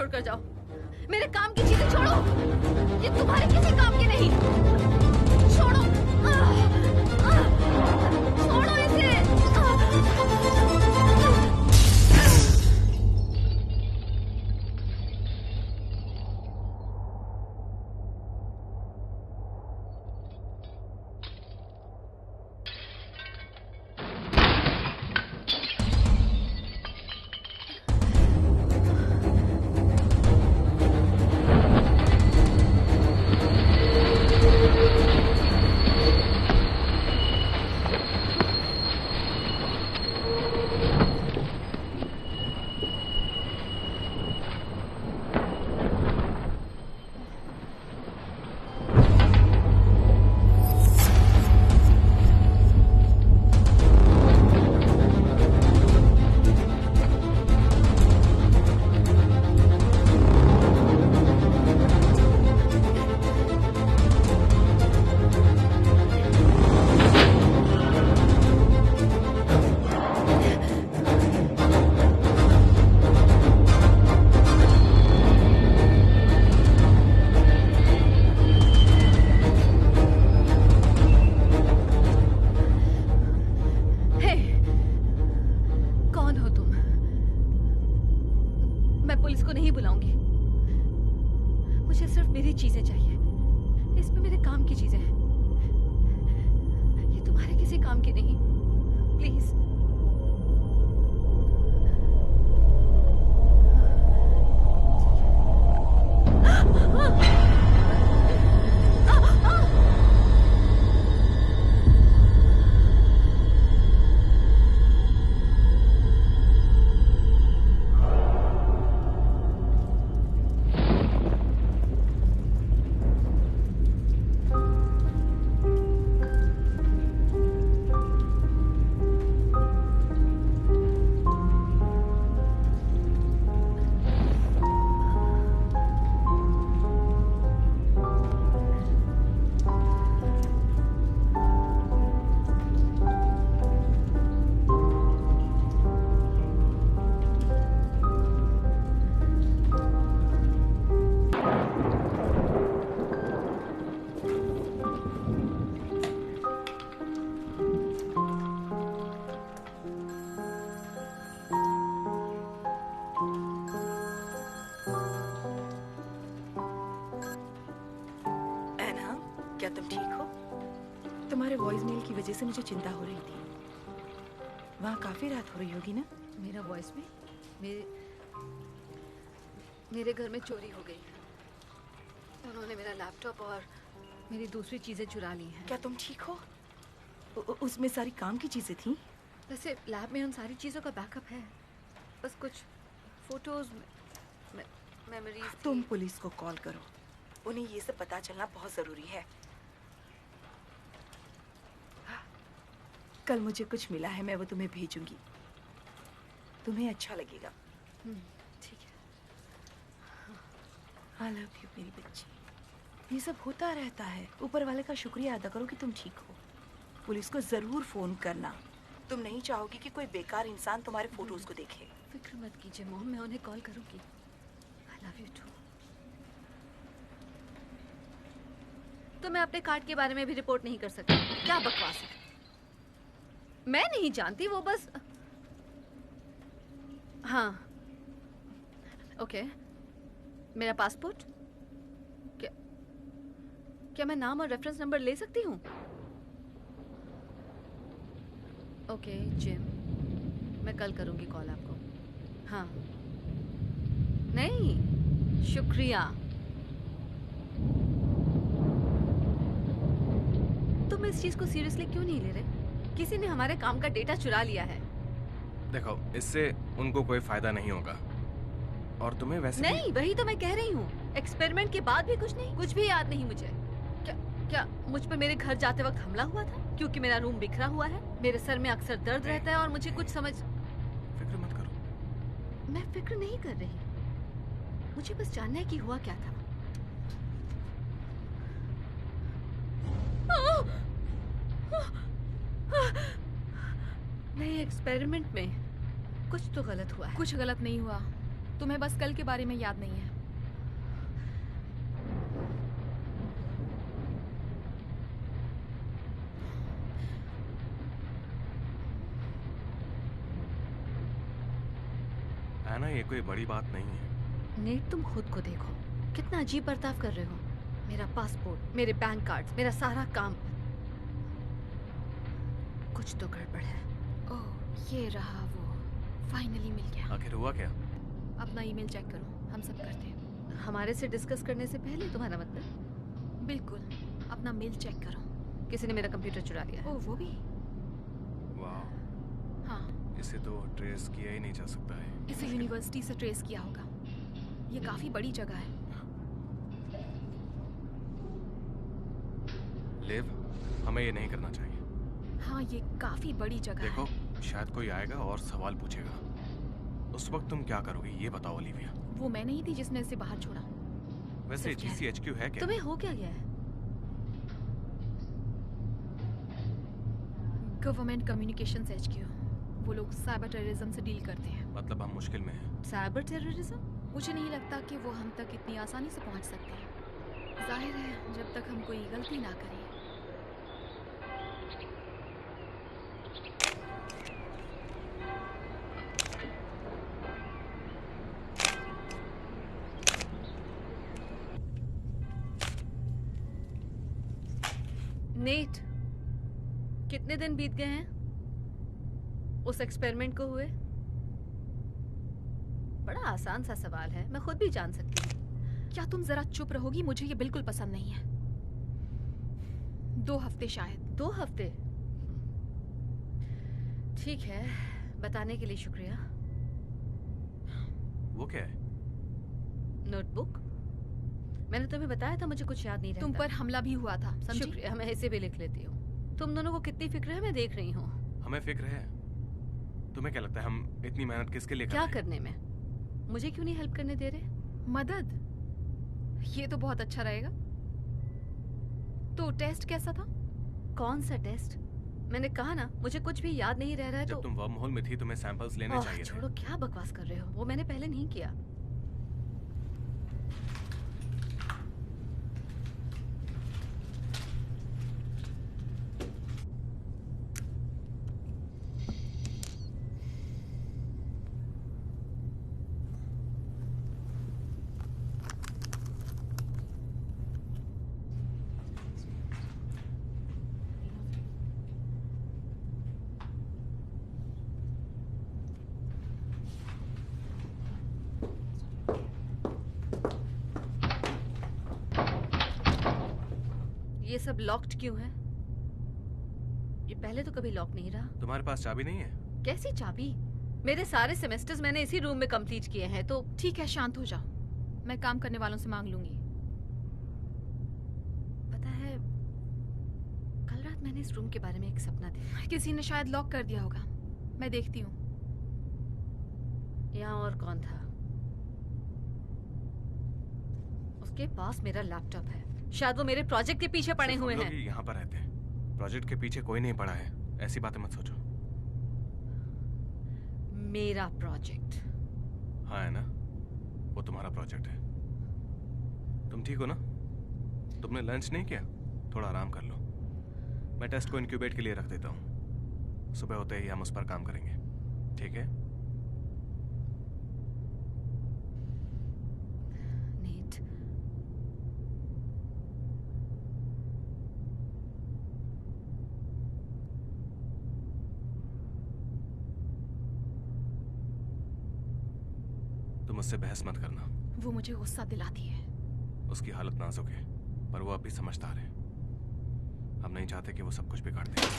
छोड़कर जाओ। मेरे काम की चीजें छोड़ो, ये तुम्हारे किसी काम की नहीं। छोड़ो, छोड़ो इसे। क्या तुम ठीक हो? तुम्हारे वॉइस मेल की वजह से मुझे चिंता हो रही थी। वहाँ काफी रात हो रही होगी ना? मेरा वॉइस में मेरे घर में चोरी हो गई है। उन्होंने मेरा लैपटॉप और मेरी दूसरी चीजें चुरा ली हैं। क्या तुम ठीक हो? उसमें सारी काम की चीजें थी? वैसे लैब में उन सारी चीजों का बैकअप है, बस कुछ फोटोज, मेमोरीज। तुम पुलिस को कॉल करो, उन्हें ये सब पता चलना बहुत जरूरी है। कल मुझे कुछ मिला है, मैं वो तुम्हें भेजूंगी, तुम्हें अच्छा लगेगा। ठीक है। आई लव यू मेरी बच्ची। ये सब होता रहता है, ऊपर वाले का शुक्रिया अदा करो कि तुम ठीक हो। पुलिस को जरूर फोन करना, तुम नहीं चाहोगी कि कोई बेकार इंसान तुम्हारे फोटोज को देखे। फिक्र मत कीजिए मॉम, मैं उन्हें कॉल करूंगी। I love you too. तो मैं अपने कार्ड के बारे में भी रिपोर्ट नहीं कर सकती? क्या बकवास है। मैं नहीं जानती, वो बस। हाँ ओके। मेरा पासपोर्ट, क्या मैं नाम और रेफरेंस नंबर ले सकती हूँ? ओके जिम, मैं कल करूंगी कॉल आपको। हाँ नहीं, शुक्रिया। तुम इस चीज को सीरियसली क्यों नहीं ले रहे? किसी ने हमारे काम का डेटा चुरा लिया है। देखो, इससे उनको कोई फायदा नहीं होगा, और तुम्हें वैसे नहीं, वही तो मैं कह रही हूँ। एक्सपेरिमेंट के बाद भी कुछ नहीं, कुछ भी याद नहीं मुझे। क्या मुझ पर मेरे घर जाते वक्त हमला हुआ था? क्योंकि मेरा रूम बिखरा हुआ है, मेरे सर में अक्सर दर्द रहता है और मुझे कुछ समझ। फिक्र मत करो। मैं फिक्र नहीं कर रही, मुझे बस जानना है कि हुआ क्या था। नहीं, एक्सपेरिमेंट में कुछ तो गलत हुआ है। कुछ गलत नहीं हुआ। तुम्हें बस कल के बारे में याद नहीं है। एना, ये कोई बड़ी बात नहीं है। नेट, तुम खुद को देखो, कितना अजीब बर्ताव कर रहे हो। मेरा पासपोर्ट, मेरे बैंक कार्ड्स, मेरा सारा काम, कुछ तो गड़बड़ है। ओह, ये रहा वो, फाइनली मिल गया। आखिर हुआ क्या? अपना ईमेल चेक करो, हम सब करते हैं। हमारे से डिस्कस करने से पहले तुम्हारा मतलब? बिल्कुल, अपना मेल चेक करो। किसी ने मेरा कंप्यूटर चुरा लिया है। ओह, वो भी? वाह, हाँ, इसे तो ट्रेस किया ही नहीं जा सकता है। इसे यूनिवर्सिटी से ट्रेस किया होगा। ये काफी बड़ी जगह है। लिव, हमें ये नहीं करना चाहिए। हाँ, ये काफी बड़ी जगह देखो, है। शायद कोई आएगा और सवाल पूछेगा। उस वक्त तुम क्या करोगी, ये बताओ ओलिविया। वो मैं नहीं थी जिसने इसे बाहर छोड़ा। वैसे सिर्फ क्या है? GCHQ है क्या? तुम्हें हो क्या गया है? Government communications HQ। वो लोग साइबर टेररिज्म से डील करते हैं। मतलब हम मुश्किल में हैं। Cyber terrorism? मुझे नहीं लगता कि वो हम तक इतनी आसानी से पहुंच सकते हैं। जाहिर है, जब तक हम कोई गलती ना करें। नेट, कितने दिन बीत गए हैं उस एक्सपेरिमेंट को हुए? बड़ा आसान सा सवाल है, मैं खुद भी जान सकती हूँ। क्या तुम जरा चुप रहोगी? मुझे ये बिल्कुल पसंद नहीं है। 2 हफ्ते शायद। 2 हफ्ते? ठीक है, बताने के लिए शुक्रिया। वो क्या है? नोटबुक? मैंने तुम्हें बताया था मुझे कुछ याद नहीं रहता। तुम पर हमला भी हुआ था, समझी? शुक्रिया, मैं इसे भी लिख लेती हूँ। तुम दोनों को कितनी फिक्र है मैं देख रही हूँ। हमें फिक्र है। तुम्हें क्या लगता है हम इतनी मेहनत किसके लिए कर क्या रहे हैं? करने में? मुझे क्यों नहीं हेल्प करने दे रहे? मदद? ये तो बहुत अच्छा रहेगा। तो टेस्ट कैसा था? कौन सा टेस्ट? मैंने कहा ना, मुझे कुछ भी याद नहीं रह रहा है। जब तो तुम वर्म होल में थी तुम्हें सैंपल्स लेने ओह, चाहिए थे। छोड़ो, क्या बकवास कर रहे हो? वो मैंने पहले नहीं किया। ये सब लॉक्ड क्यों है? ये पहले तो कभी लॉक नहीं रहा। तुम्हारे पास चाबी नहीं है? कैसी चाबी? मेरे सारे सेमेस्टर्स मैंने इसी रूम में कंप्लीट किए हैं। तो ठीक है, शांत हो जाओ। मैं काम करने वालों से मांग लूंगी। पता है, कल रात मैंने इस रूम के बारे में एक सपना देखा। किसी ने शायद लॉक कर दिया होगा। मैं देखती हूँ। यहाँ और कौन था? उसके पास मेरा लैपटॉप है। शायद वो मेरे प्रोजेक्ट के पीछे पड़े सिर्फ हुए हम लोग हैं। ही यहाँ पर रहते हैं। प्रोजेक्ट के पीछे कोई नहीं पड़ा है। ऐसी बातें मत सोचो। मेरा प्रोजेक्ट? हाँ, है ना? वो तुम्हारा प्रोजेक्ट है। तुम ठीक हो ना? तुमने लंच नहीं किया? थोड़ा आराम कर लो। मैं टेस्ट को इंक्यूबेट के लिए रख देता हूँ। सुबह होते ही हम उस पर काम करेंगे, ठीक है? नीट, तुम उससे बहस मत करना। वो मुझे गुस्सा दिलाती है। उसकी हालत नाजुक है, पर वो अभी समझदार है। हम नहीं चाहते कि वो सब कुछ बिगाड़ दे।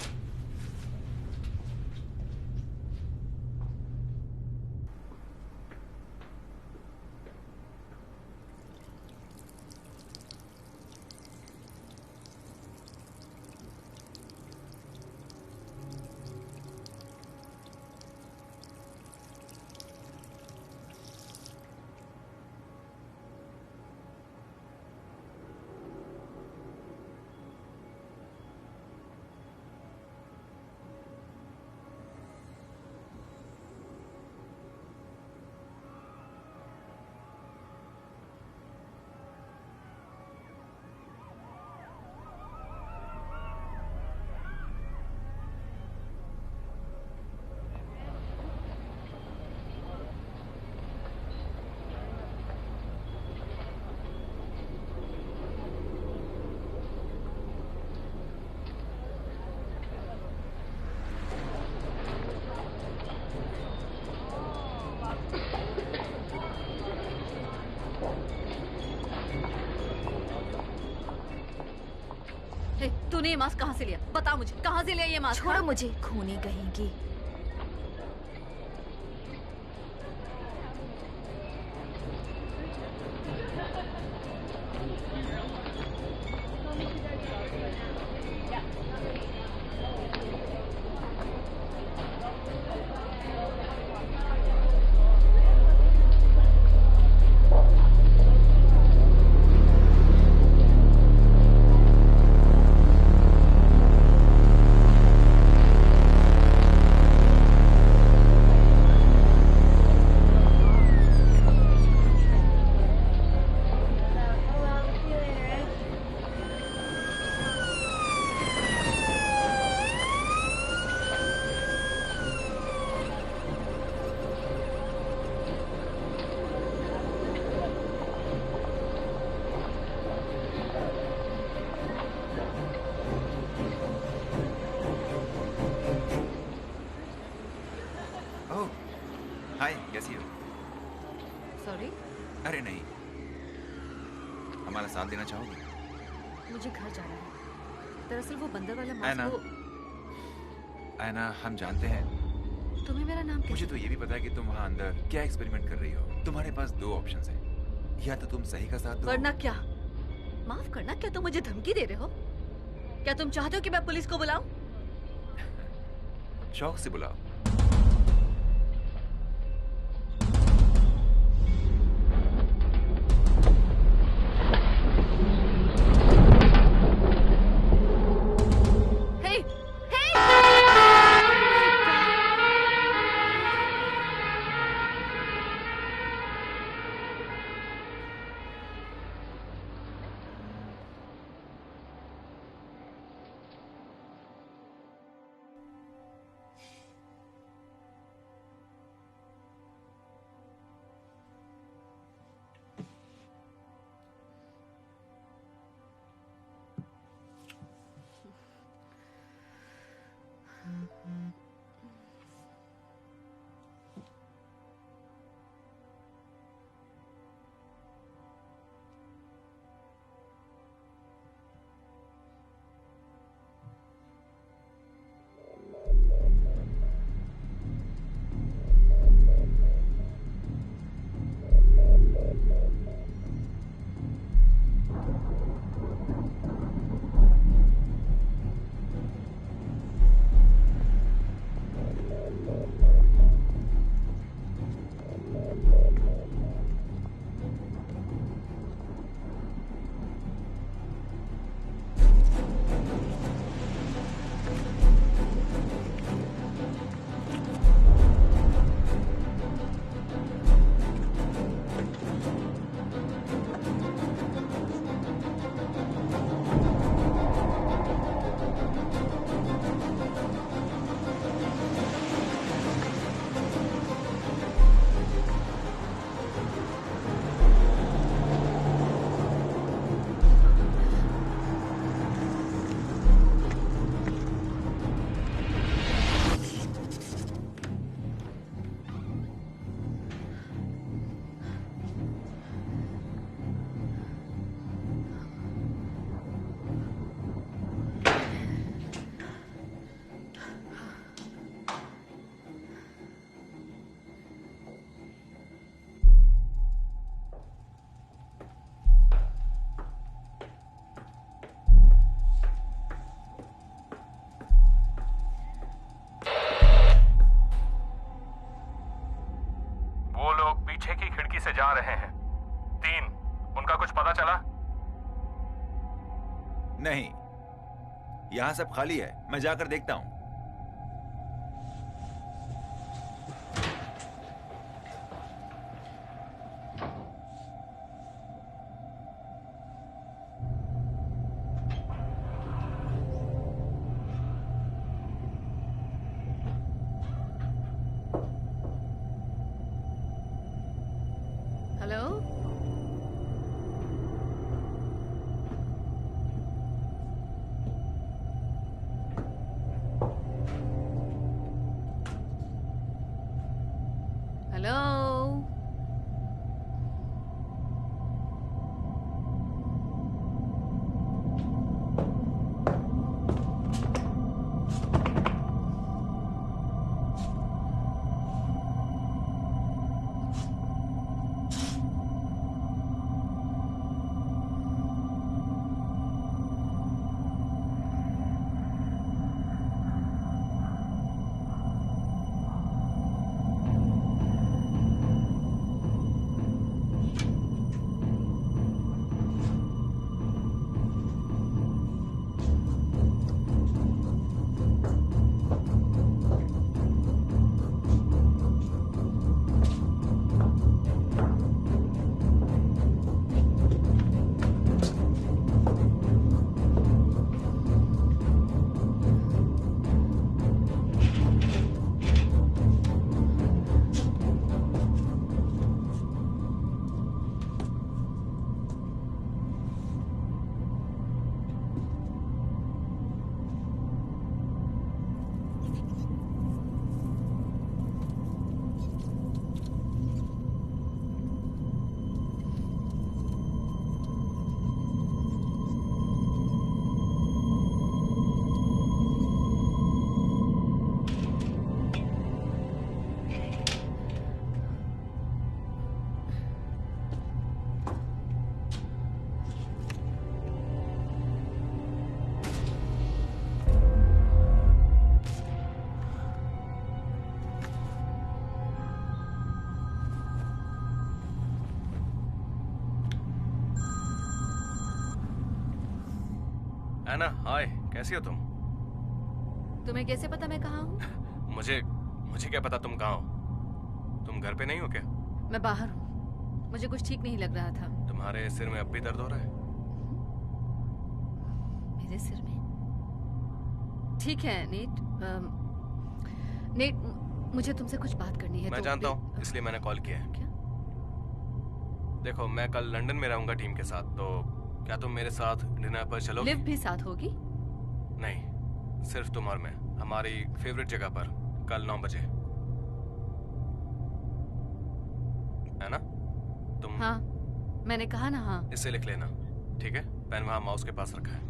तूने ये मास्क कहाँ से लिया? बता मुझे, कहाँ से लिया ये मास्क? छोड़ो मुझे, खूनी कहेंगी। ओह, हाय, कैसी हो? सॉरी, अरे नहीं, हमारा साथ देना चाहोगे? मुझे घर जाना है। दरअसल वो बंदर वाला ऐना, मास्क वो ऐना, हम जानते हैं। तुम्हें मेरा नाम मुझे तो ये भी पता है कि तुम वहाँ अंदर क्या एक्सपेरिमेंट कर रही हो। तुम्हारे पास दो ऑप्शंस हैं, या तो तुम सही का साथ दो। वरना क्या? माफ करना, क्या तुम मुझे धमकी दे रहे हो? क्या तुम चाहते हो कि मैं पुलिस को बुलाऊं? शौक से बुलाओ। हे, हे! पीछे की खिड़की से जा रहे हैं। 3, उनका कुछ पता चला? नहीं, यहाँ सब खाली है, मैं जाकर देखता हूँ। हेलो, एना, हाय, कैसी हो तुम? तुम्हें कैसे पता मैं कहाँ हूँ? मुझे क्या पता तुम कहाँ हो? तुम घर पे नहीं हो क्या? मैं बाहर हूँ। मुझे कुछ ठीक नहीं लग रहा था। तुम्हारे सिर में अब भी दर्द हो रहा है? मेरे सिर में? ठीक है नेट। नेट, मुझे तुमसे कुछ बात करनी है। मैं जानता हूँ, इसलिए मैंने कॉल किया है। क्या? देखो, मैं कल लंदन में रहूंगा टीम के साथ, तो क्या तुम मेरे साथ डिनर पर चलोगी? लिव भी साथ होगी? नहीं, सिर्फ तुम और मैं, हमारी फेवरेट जगह पर, कल 9 बजे, है ना? तुम? हाँ, मैंने कहा ना हाँ। इसे लिख लेना, ठीक है? पेन वहाँ माउस के पास रखा है।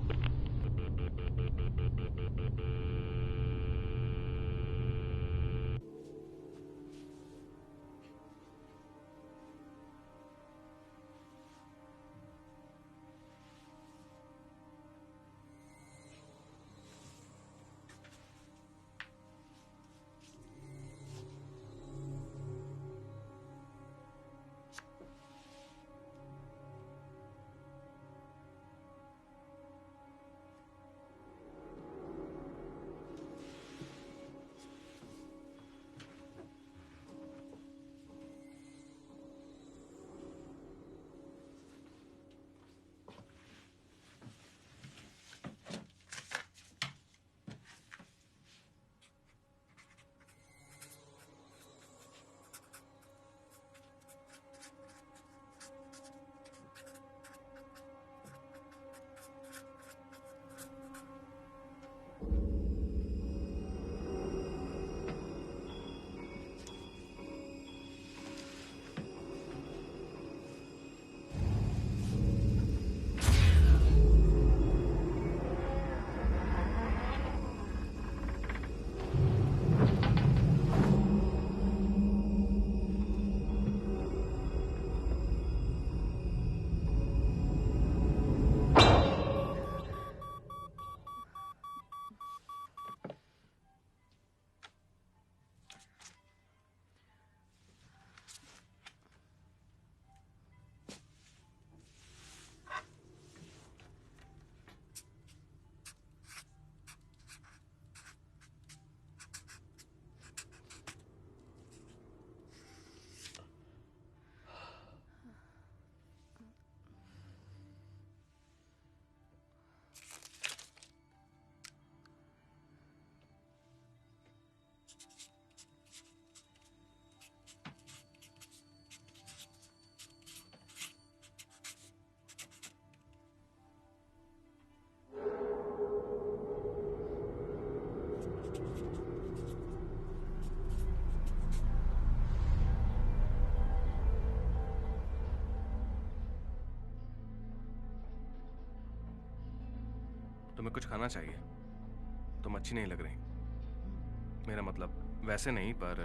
तुम्हें कुछ खाना चाहिए, तुम अच्छी नहीं लग रही। मेरा मतलब वैसे नहीं, पर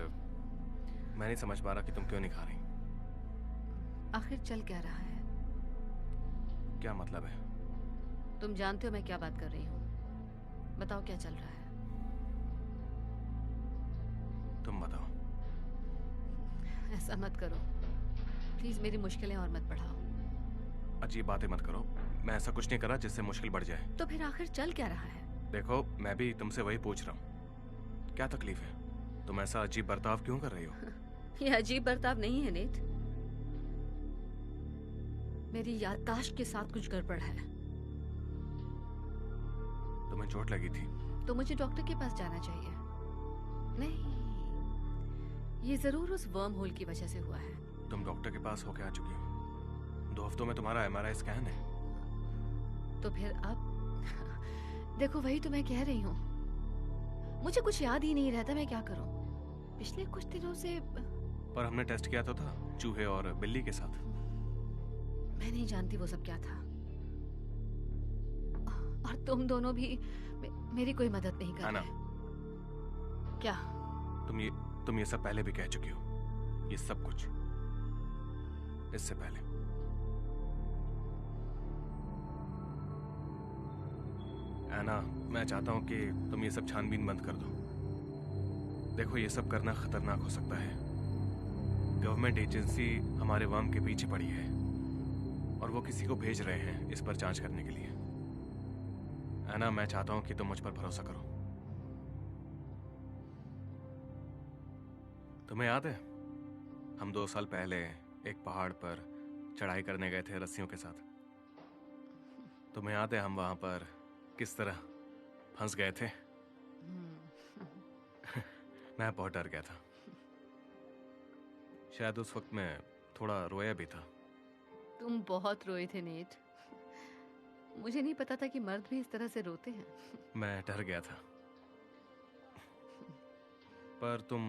मैं नहीं समझ पा रहा कि तुम क्यों नहीं खा रही। आखिर चल क्या रहा है? क्या मतलब है? तुम जानते हो मैं क्या बात कर रही हूँ। बताओ क्या चल रहा है? तुम बताओ। ऐसा मत करो प्लीज, मेरी मुश्किलें और मत बढ़ाओ। अजीब बातें मत करो, मैं ऐसा कुछ नहीं करा जिससे मुश्किल बढ़ जाए। तो फिर आखिर चल क्या रहा है? देखो, मैं भी तुमसे वही पूछ रहा हूँ, क्या तकलीफ है? तुम ऐसा अजीब बर्ताव क्यों कर रही हो? ये अजीब बर्ताव नहीं है नेत, मेरी याददाश्त के साथ कुछ गड़बड़ है। तुम्हें चोट लगी थी? तो मुझे डॉक्टर के पास जाना चाहिए। नहीं, ये जरूर उस वर्म होल की वजह से हुआ है। तुम डॉक्टर के पास होके आ चुकी हो, 2 हफ्तों में तुम्हारा MRI स्कैन है। तो फिर अब देखो, वही तो मैं कह रही हूँ, मुझे कुछ याद ही नहीं रहता, मैं क्या करूँ? पिछले कुछ दिनों से। पर हमने टेस्ट किया तो था, चूहे और बिल्ली के साथ। मैं नहीं जानती वो सब क्या था, और तुम दोनों भी मेरी कोई मदद नहीं कर रहे। क्या? तुम ये सब पहले भी कह चुकी हो, ये सब कुछ इससे पहले। एना, मैं चाहता हूं कि तुम ये सब छानबीन बंद कर दो। देखो, ये सब करना खतरनाक हो सकता है। गवर्नमेंट एजेंसी हमारे वर्म के पीछे पड़ी है और वो किसी को भेज रहे हैं इस पर जांच करने के लिए। एना, मैं चाहता हूं कि तुम मुझ पर भरोसा करो। तुम्हें याद है हम 2 साल पहले एक पहाड़ पर चढ़ाई करने गए थे रस्सियों के साथ? तुम्हें याद है हम वहां पर किस तरह फंस गए थे? मैं बहुत डर गया था। शायद उस वक्त मैं थोड़ा रोया भी था। तुम बहुत रोए थे नेट। मुझे नहीं पता था कि मर्द भी इस तरह से रोते हैं। मैं डर गया था, पर तुम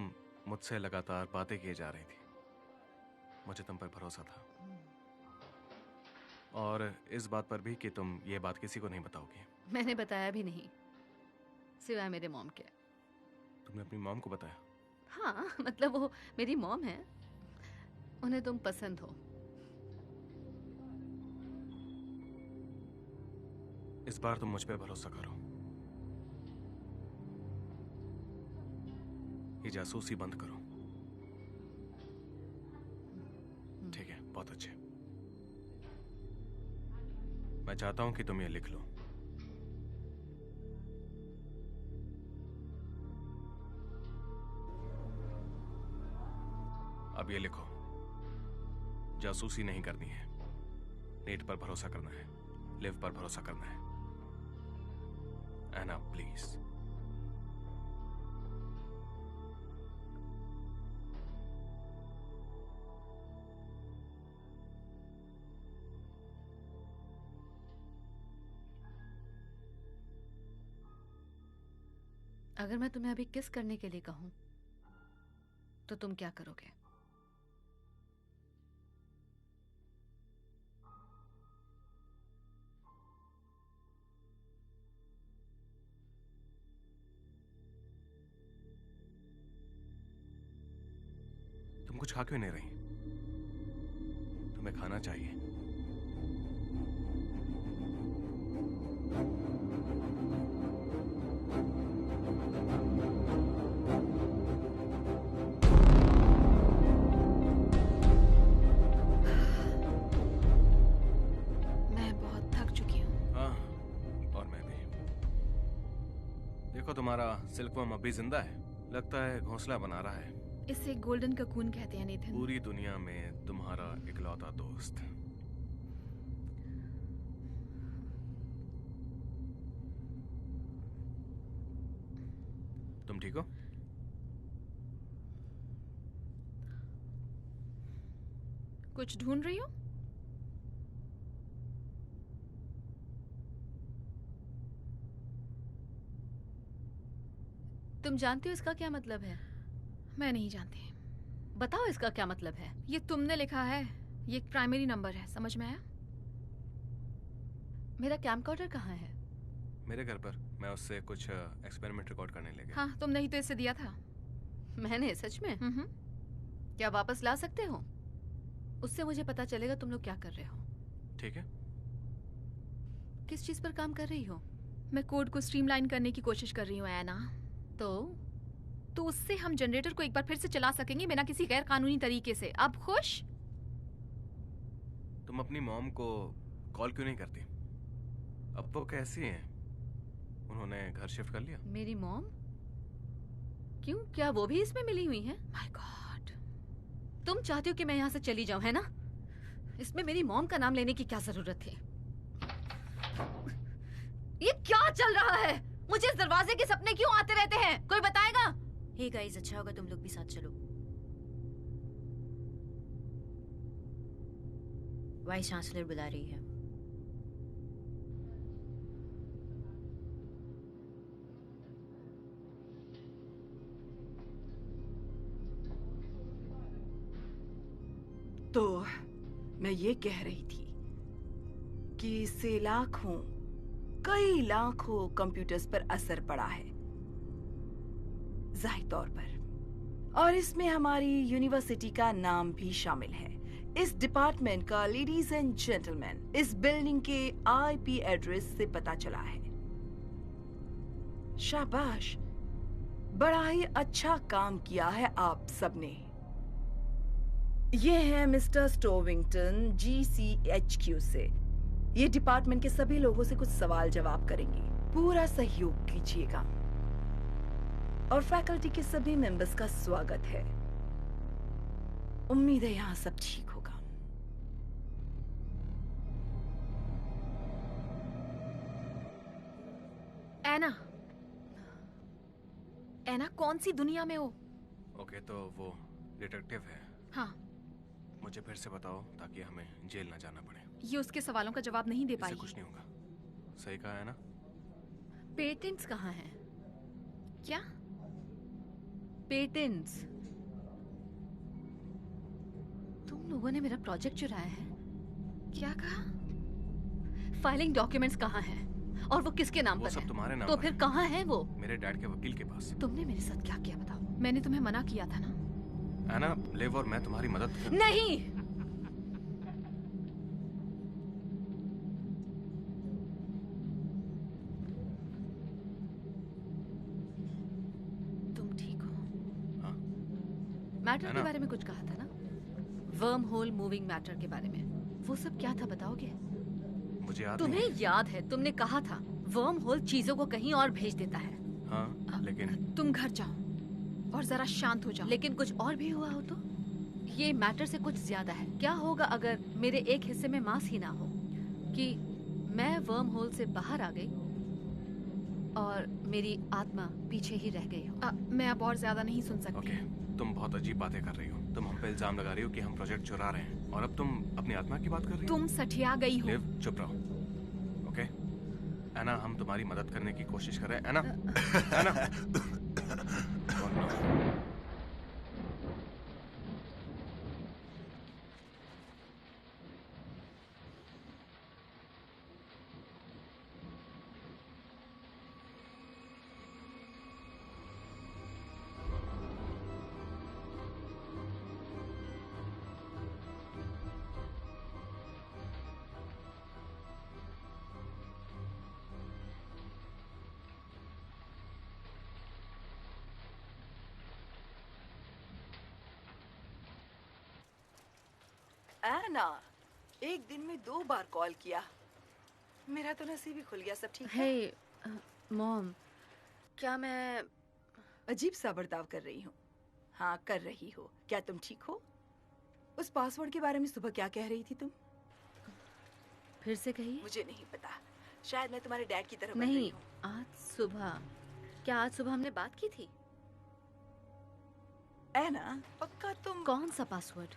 मुझसे लगातार बातें किए जा रही थी। मुझे तुम पर भरोसा था, और इस बात पर भी कि तुम ये बात किसी को नहीं बताओगी। मैंने बताया भी नहीं, सिवाय मेरे मॉम के। तुमने अपनी मॉम को बताया? हाँ, मतलब वो मेरी मॉम है, उन्हें तुम पसंद हो। इस बार तुम मुझ पे भरोसा करो। ये जासूसी बंद करो। ठीक है, बहुत अच्छे। मैं चाहता हूं कि तुम ये लिख लो। अब ये लिखो, जासूसी नहीं करनी है, नेट पर भरोसा करना है, लिव पर भरोसा करना है। एना, प्लीज। अगर मैं तुम्हें अभी किस करने के लिए कहूं तो तुम क्या करोगे? तुम कुछ खा क्यों नहीं रही? तुम्हें खाना चाहिए। मैं बहुत थक चुकी हूँ। हाँ, और मैं भी। देखो, तुम्हारा सिल्कवर्म अब भी जिंदा है। लगता है घोंसला बना रहा है। इसे गोल्डन ककून कहते हैं नेथन। पूरी दुनिया में तुम्हारा इकलौता दोस्त। तुम ठीक हो? कुछ ढूंढ रही हो? तुम जानती हो इसका क्या मतलब है? मैं नहीं जानती। बताओ इसका क्या मतलब है? ये तुमने लिखा है। ये एक प्राइमरी नंबर है, समझ में आया? मेरा कैमकॉर्डर कहाँ है? मेरे घर पर। मैं उससे कुछ एक्सपेरिमेंट रिकॉर्ड करने ले गया। हाँ, तुमने ही तो इसे दिया था। मैंने? सच में? क्या वापस ला सकते हो? उससे मुझे पता चलेगा तुम लोग क्या कर रहे हो। ठीक है। किस चीज पर काम कर रही हो? मैं कोड को स्ट्रीमलाइन करने की कोशिश कर रही हूँ एना। तो उससे हम जनरेटर को एक बार फिर से चला सकेंगे बिना किसी गैर कानूनी तरीके से। अब खुश? तुम अपनी मॉम को कॉल क्यों नहीं करती? अब वो कैसी हैं? उन्होंने घर शिफ्ट कर लिया? मेरी मॉम? क्यों, क्या वो भी इसमें मिली हुई है? My God. तुम चाहती हो कि मैं यहाँ से चली जाऊं, है ना? इसमें मेरी मॉम का नाम लेने की क्या जरूरत थी? ये क्या चल रहा है? मुझे इस दरवाजे के सपने क्यों आते रहते हैं? कोई बताएगा? हे गाइस, अच्छा होगा तुम लोग भी साथ चलो। वाइस चांसलर बुला रही है। तो मैं ये कह रही थी कि इससे कई लाखों कंप्यूटर्स पर असर पड़ा है, जाहिर तौर पर, और इसमें हमारी यूनिवर्सिटी का नाम भी शामिल है। इस डिपार्टमेंट का, लेडीज एंड जेंटलमैन, इस बिल्डिंग के आईपी एड्रेस से पता चला है। शाबाश, बड़ा ही अच्छा काम किया है आप सबने। ये है मिस्टर स्टोविंगटन GCHQ से। ये डिपार्टमेंट के सभी लोगों से कुछ सवाल जवाब करेंगे। पूरा सहयोग कीजिएगा और फैकल्टी के सभी मेंबर्स का स्वागत है। उम्मीद है यहाँ सब ठीक होगा। एना, एना कौन सी दुनिया में हो? ओके, तो वो डिटेक्टिव है। हाँ, मुझे फिर से बताओ ताकि हमें जेल ना जाना पड़े। ये उसके सवालों का जवाब नहीं दे इससे पाएगी। कुछ नहीं होगा। सही कहा है ना? पेटेंट्स कहाँ हैं? क्या? पेटेंट्स। तुम लोगों ने मेरा प्रोजेक्ट चुराया है। क्या कहा? फाइलिंग डॉक्यूमेंट्स कहाँ हैं? और वो किसके नाम वो पर सब है? तुम्हारे नाम तो पर फिर है। कहाँ है वो? मेरे डैड के वकील के पास। तुमने मेरे साथ क्या किया बताओ? मैंने तुम्हें मना किया था ना। एना, लिव और मैं तुम्हारी मदद नहीं। तुम ठीक हो? हाँ। मैटर है के ना? बारे में कुछ कहा था ना? वर्म होल मूविंग मैटर के बारे में। वो सब क्या था बताओगे? मुझे याद तुम्हें नहीं। याद है तुमने कहा था वर्म होल चीजों को कहीं और भेज देता है। हाँ, लेकिन तुम घर जाओ और जरा शांत हो जाओ। लेकिन कुछ और भी हुआ हो तो? ये मैटर से कुछ ज्यादा है। क्या होगा अगर मेरे एक हिस्से में मांस ही ना हो? कि मैं वर्म होल से बाहर आ गई और मेरी आत्मा पीछे ही रह गई हो। मैं अब और ज्यादा नहीं सुन सकती। ओके, तुम बहुत अजीब बातें कर रही हो। तुम हम पे इल्जाम लगा रही हो कि हम प्रोजेक्ट चुरा रहे हैं, और अब तुम अपनी आत्मा की बात कर रही हो। तुम सठिया गई हो। लिव, चुप रहो। ओके एना, हम तुम्हारी मदद करने की कोशिश कर रहे हैं। एना, एना। Oh, no. एना, एक दिन में 2 बार कॉल किया। मेरा तो नसीब ही खुल गया। सब ठीक है? हे मॉम, क्या मैं अजीब सा बर्ताव कर रही हूँ। हाँ, कर रही हो। क्या तुम ठीक हो? उस पासवर्ड के बारे में सुबह क्या कह रही थी तुम? फिर से कहिए? मुझे नहीं पता। शायद मैं तुम्हारे डैड की तरह बन नहीं, रही हूँ। आज सुबह। क्या आज सुबह हमने बात की थी? एना, पक्का तुम? कौन सा पासवर्ड?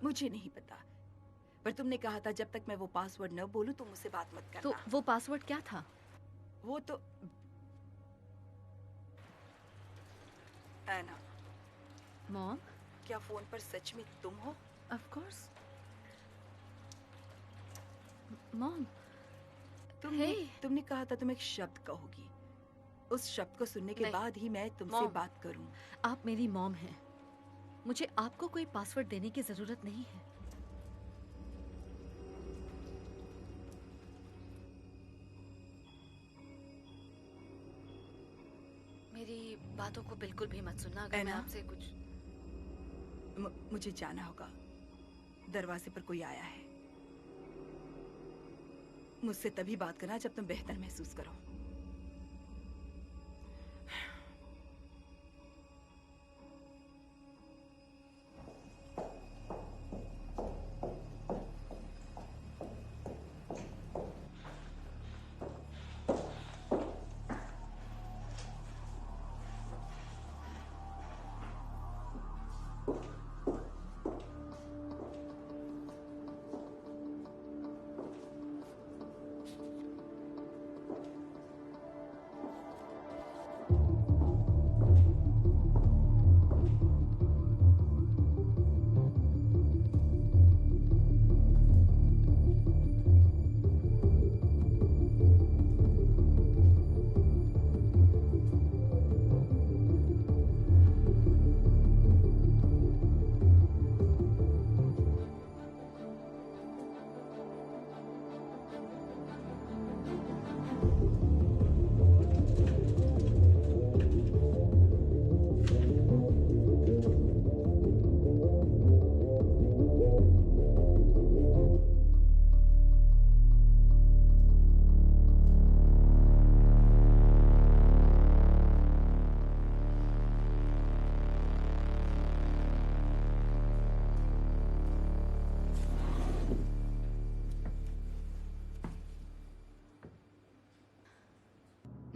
मुझे नहीं पता, पर तुमने कहा था जब तक मैं वो पासवर्ड न बोलूं तुम मुझसे बात मत करना। तो वो पासवर्ड क्या था? वो तो एना, मॉम, क्या फोन पर सच में तुम हो? Of course. मॉम, तुमने कहा था तुम एक शब्द कहोगी। उस शब्द को सुनने के नहीं। बाद ही मैं तुमसे मॉम। बात करूं। आप मेरी मॉम हैं। मुझे आपको कोई पासवर्ड देने की जरूरत नहीं है। मेरी बातों को बिल्कुल भी मत सुनना। अगर मैं एना? आपसे कुछ मुझे जाना होगा। दरवाजे पर कोई आया है। मुझसे तभी बात करना जब तुम बेहतर महसूस करो।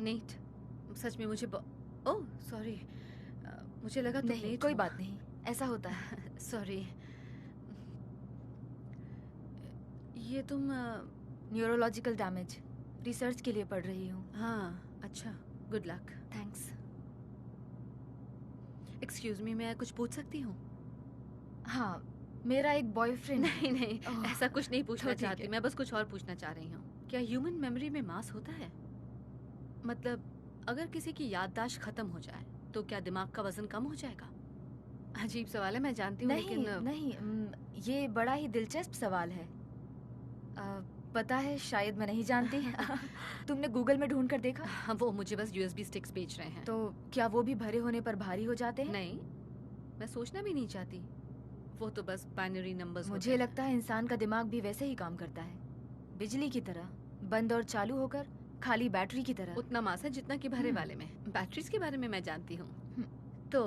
नेट, सच में मुझे ओह सॉरी, मुझे लगा तुम नहीं, नेट कोई हो। बात नहीं, ऐसा होता है। सॉरी। ये तुम न्यूरोलॉजिकल डैमेज रिसर्च के लिए पढ़ रही हूँ। हाँ, अच्छा, good luck. Thanks. Excuse me, मैं कुछ पूछ सकती हूँ? हाँ, मेरा एक बॉयफ्रेंड। नहीं नहीं, ओह, ऐसा कुछ नहीं पूछना तो ठीक चाहती, है। मैं बस कुछ और पूछना चाह रही हूँ। क्या ह्यूमन मेमोरी में मास होता है? मतलब अगर किसी की याददाश्त खत्म हो जाए तो क्या दिमाग का वजन कम हो जाएगा? अजीब सवाल है, मैं जानती हूँ, नहीं लेकिन नहीं, ये बड़ा ही दिलचस्प सवाल है। पता है, शायद मैं नहीं जानती। तुमने गूगल में ढूंढ कर देखा? हाँ, वो मुझे बस यूएसबी स्टिक्स बेच रहे हैं। तो क्या वो भी भरे होने पर भारी हो जाते हैं? नहीं, मैं सोचना भी नहीं चाहती, वो तो बस बाइनरी नंबर्स होते मुझे हैं। लगता है इंसान का दिमाग भी वैसे ही काम करता है, बिजली की तरह, बंद और चालू होकर, खाली बैटरी की तरह। उतना मास है जितना कि भरे वाले में। बैटरीज के बारे में मैं जानती हूँ। तो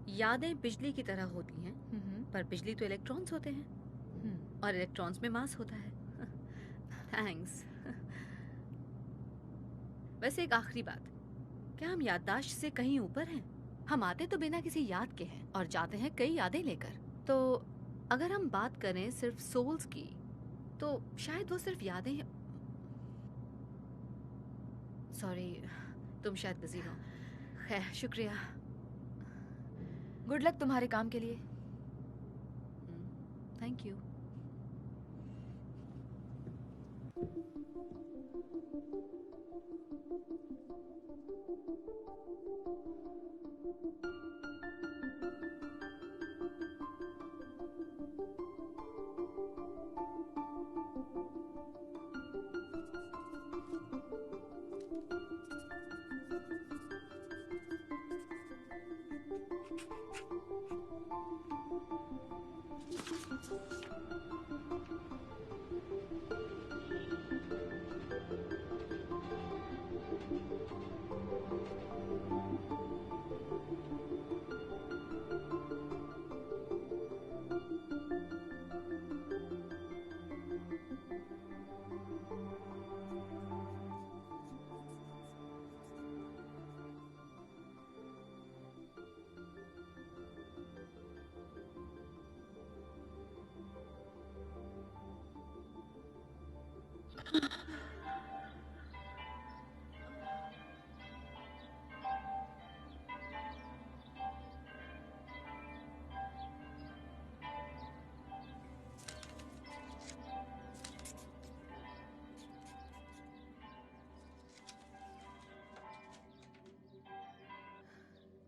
यादें बिजली की तरह होती हैं, पर बिजली तो इलेक्ट्रॉन्स होते हैं और इलेक्ट्रॉन्स में मास होता है। थैंक्स। वैसे एक आखिरी बात, क्या हम याददाश्त से कहीं ऊपर हैं? हम आते तो बिना किसी याद के हैं और जाते हैं कई यादें लेकर। तो अगर हम बात करें सिर्फ सोल्स की, तो शायद वो सिर्फ यादें हैं। सॉरी, तुम शायद बिजी हो। खैर, शुक्रिया। गुड लक तुम्हारे काम के लिए। Thank you.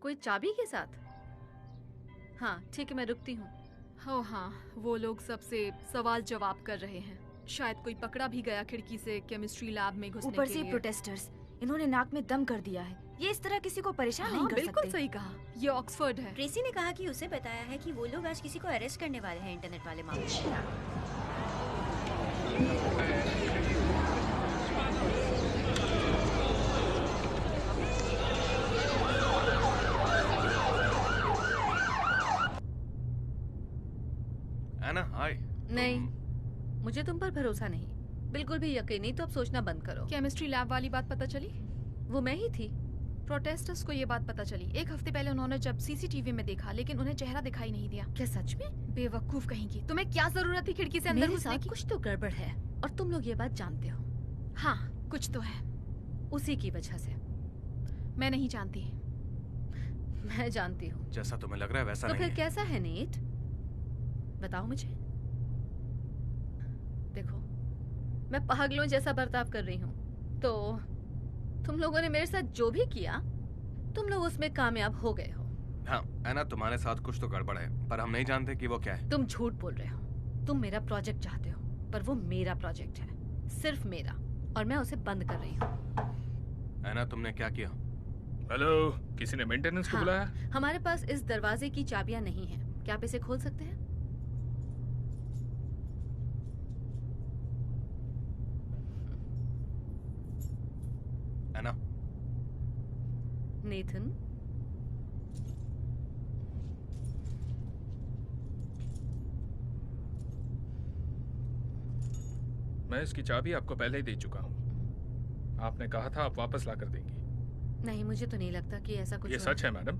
कोई चाबी के साथ? हाँ ठीक है, मैं रुकती हूँ। हो हाँ, वो लोग सबसे सवाल जवाब कर रहे हैं। शायद कोई पकड़ा भी गया खिड़की से केमिस्ट्री लैब में घुसने ऊपर के से लिए। प्रोटेस्टर्स, इन्होंने नाक में दम कर दिया है। ये इस तरह किसी को परेशान नहीं हाँ, कर बिल्कुल सकते। सही कहा। ये ऑक्सफोर्ड है। ट्रेसी ने कहा कि उसे बताया है कि वो लोग आज किसी को अरेस्ट करने वाले हैं इंटरनेट वाले मामले में। एना हाय। नहीं, मुझे तुम पर भरोसा नहीं, बिल्कुल भी यकीन नहीं। तो अब सोचना बंद करो। केमिस्ट्री लैब वाली बात पता चली? वो मैं ही थी। प्रोटेस्टर्स को ये बात पता चली 1 हफ्ते पहले। उन्होंने जब सीसीटीवी में देखा, लेकिन उन्हें चेहरा दिखाई नहीं दिया। क्या सच में? बेवकूफ कहेंगी। तुम्हें क्या जरूरत थी खिड़की से अंदर मेरे घुसने साथ की? कुछ तो गड़बड़ है और तुम लोग ये बात जानते हो। हाँ, कुछ तो है। उसी की वजह से। मैं नहीं जानती। मैं जानती हूँ। जैसा तुम्हें लग रहा है वैसा तो नहीं फिर है। कैसा है नेट? बताओ मुझे। देखो, मैं पागलों जैसा बर्ताव कर रही हूँ, तो तुम लोगों ने मेरे साथ जो भी किया, तुम लोग उसमें कामयाब हो गए हो। हाँ एना, तुम्हारे साथ कुछ तो गड़बड़ है, पर हम नहीं जानते कि वो क्या है। तुम झूठ बोल रहे हो। तुम मेरा प्रोजेक्ट चाहते हो, पर वो मेरा प्रोजेक्ट है, सिर्फ मेरा, और मैं उसे बंद कर रही हूँ। एना, तुमने क्या किया? हेलो, किसी ने मेंटेनेंस को हाँ, बुलाया? हमारे पास इस दरवाजे की चाबियां नहीं हैं। क्या आप इसे खोल सकते हैं? एना, नेथन, मैं इसकी चाबी आपको पहले ही दे चुका हूँ। आपने कहा था आप वापस ला कर देंगी। नहीं, मुझे तो नहीं लगता कि ऐसा कुछ ये हुआ। सच है मैडम,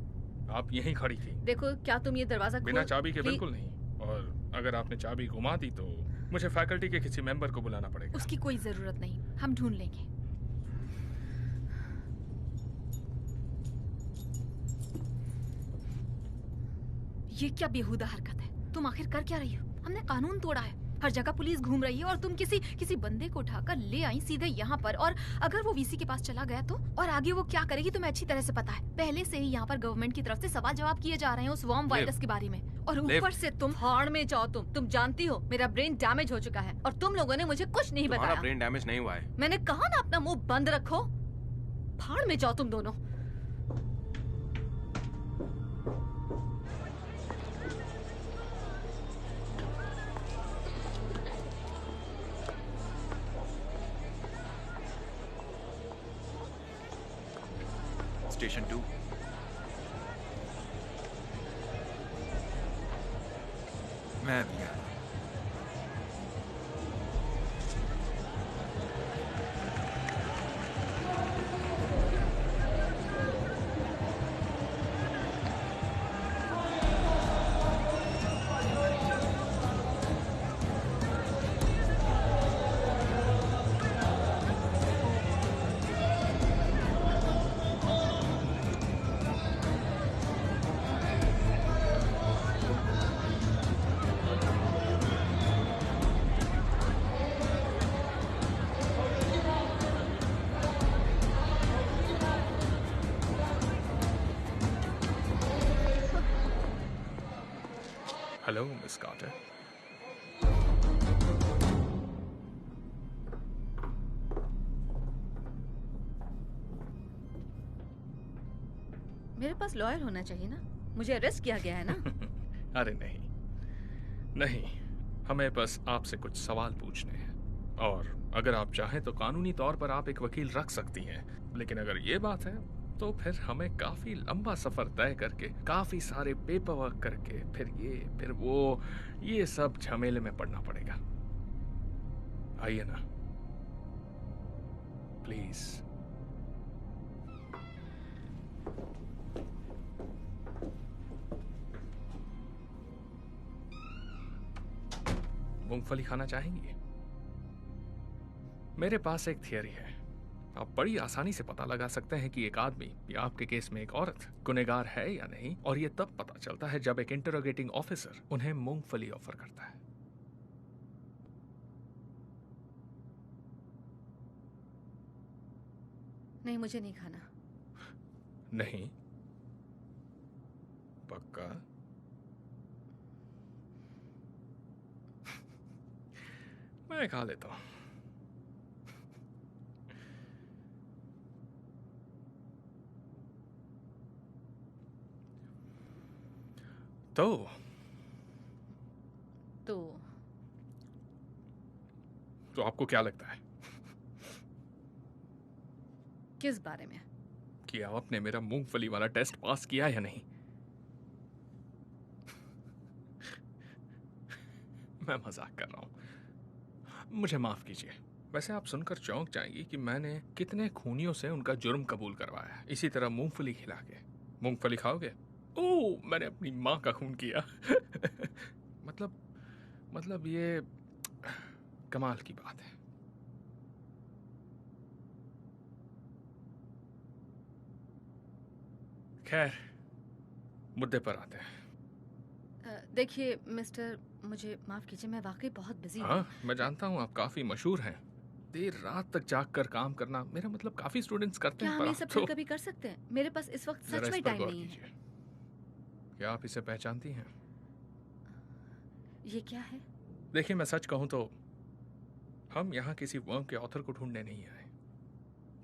आप यहीं खड़ी थी। देखो, क्या तुम ये दरवाजा बिना चाबी के बिल्कुल नहीं। और अगर आपने चाबी घुमा दी तो मुझे फैकल्टी के किसी मेंबर को बुलाना पड़ेगा। उसकी कोई जरूरत नहीं, हम ढूंढ लेंगे। ये क्या बेहुदा हरकत है? तुम आखिर कर क्या रही हो? हमने कानून तोड़ा है। हर जगह पुलिस घूम रही है और तुम किसी बंदे को उठाकर ले आई सीधे यहाँ पर। और अगर वो वीसी के पास चला गया तो? और आगे वो क्या करेगी तुम्हें अच्छी तरह से पता है। पहले से ही यहाँ पर गवर्नमेंट की तरफ से सवाल जवाब किए जा रहे हैं उस वर्म वायरस के बारे में। और ऊपर से तुम हाड़ में जाओ। तुम जानती हो मेरा ब्रेन डैमेज हो चुका है और तुम लोगों ने मुझे कुछ नहीं बताया। ब्रेन डैमेज नहीं हुआ है। मैंने कहा ना अपना मुंह बंद रखो। भाड़ में जाओ तुम दोनों। स्टेशन 2। मैं भी आ रहा हूं। Hello miss Carter. मेरे पास लॉयर होना चाहिए ना। मुझे अरेस्ट किया गया है ना। अरे नहीं नहीं, हमें बस आपसे कुछ सवाल पूछने हैं और अगर आप चाहें तो कानूनी तौर पर आप एक वकील रख सकती हैं। लेकिन अगर ये बात है तो फिर हमें काफी लंबा सफर तय करके, काफी सारे पेपर वर्क करके, फिर वो ये सब झमेले में पड़ना पड़ेगा। आइए ना प्लीज। मूंगफली खाना चाहेंगी? मेरे पास एक थियरी है। आप बड़ी आसानी से पता लगा सकते हैं कि एक आदमी या आपके केस में एक औरत गुनहगार है या नहीं, और ये तब पता चलता है जब एक इंटरोगेटिंग ऑफिसर उन्हें मूंगफली ऑफर करता है। नहीं, मुझे नहीं खाना। नहीं? पक्का? मैं खा लेता हूं। तो आपको क्या लगता है किस बारे में? कि आपने मेरा मूंगफली वाला टेस्ट पास किया या नहीं? मैं मजाक कर रहा हूं, मुझे माफ कीजिए। वैसे आप सुनकर चौंक जाएंगी कि मैंने कितने खूनियों से उनका जुर्म कबूल करवाया, इसी तरह मूंगफली खिला के। मूंगफली खाओगे? ओह, मैंने अपनी माँ का खून किया। मतलब ये कमाल की बात है। खैर, मुद्दे पर आते हैं। देखिए मिस्टर, मुझे माफ कीजिए, मैं वाकई बहुत बिजी हूँ। हाँ, मैं जानता हूँ आप काफी मशहूर हैं। देर रात तक जाग कर काम करना, मेरा मतलब काफी स्टूडेंट्स करते हैं, क्या पर हम ये आप सब तो कभी कर सकते हैं? मेरे पास इस वक्त जरा सच इस में पर टाइम गौर नहीं है। कीजिए। क्या आप इसे पहचानती हैं? ये क्या है? देखिए, मैं सच कहूं तो हम यहाँ किसी वर्क के ऑथर को ढूंढने नहीं आए।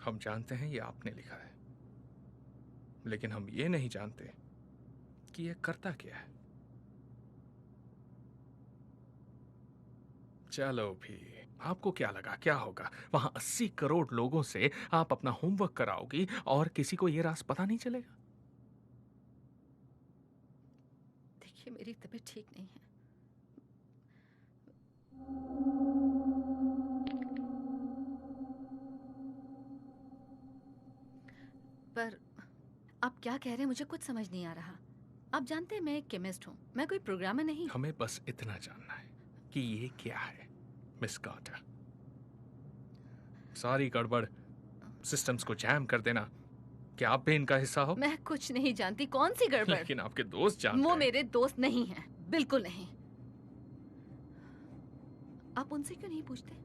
हम जानते हैं ये आपने लिखा है, लेकिन हम ये नहीं जानते कि ये करता क्या है। चलो भी, आपको क्या लगा क्या होगा? वहां 80 करोड़ लोगों से आप अपना होमवर्क कराओगी और किसी को ये राज पता नहीं चलेगा? देखिए, मेरी तबीयत ठीक नहीं है। पर आप क्या कह रहे हैं मुझे कुछ समझ नहीं आ रहा। आप जानते हैं मैं एक केमिस्ट हूँ, मैं कोई प्रोग्रामर नहीं। हमें बस इतना जानना है कि ये क्या है मिस कार्टर। सारी गड़बड़ सिस्टम्स को जैम कर देना, क्या आप भी इनका हिस्सा हो? मैं कुछ नहीं जानती। कौन सी गड़बड़? लेकिन आपके दोस्त जानते वो हैं। मेरे दोस्त नहीं हैं, बिल्कुल नहीं। आप उनसे क्यों नहीं पूछते?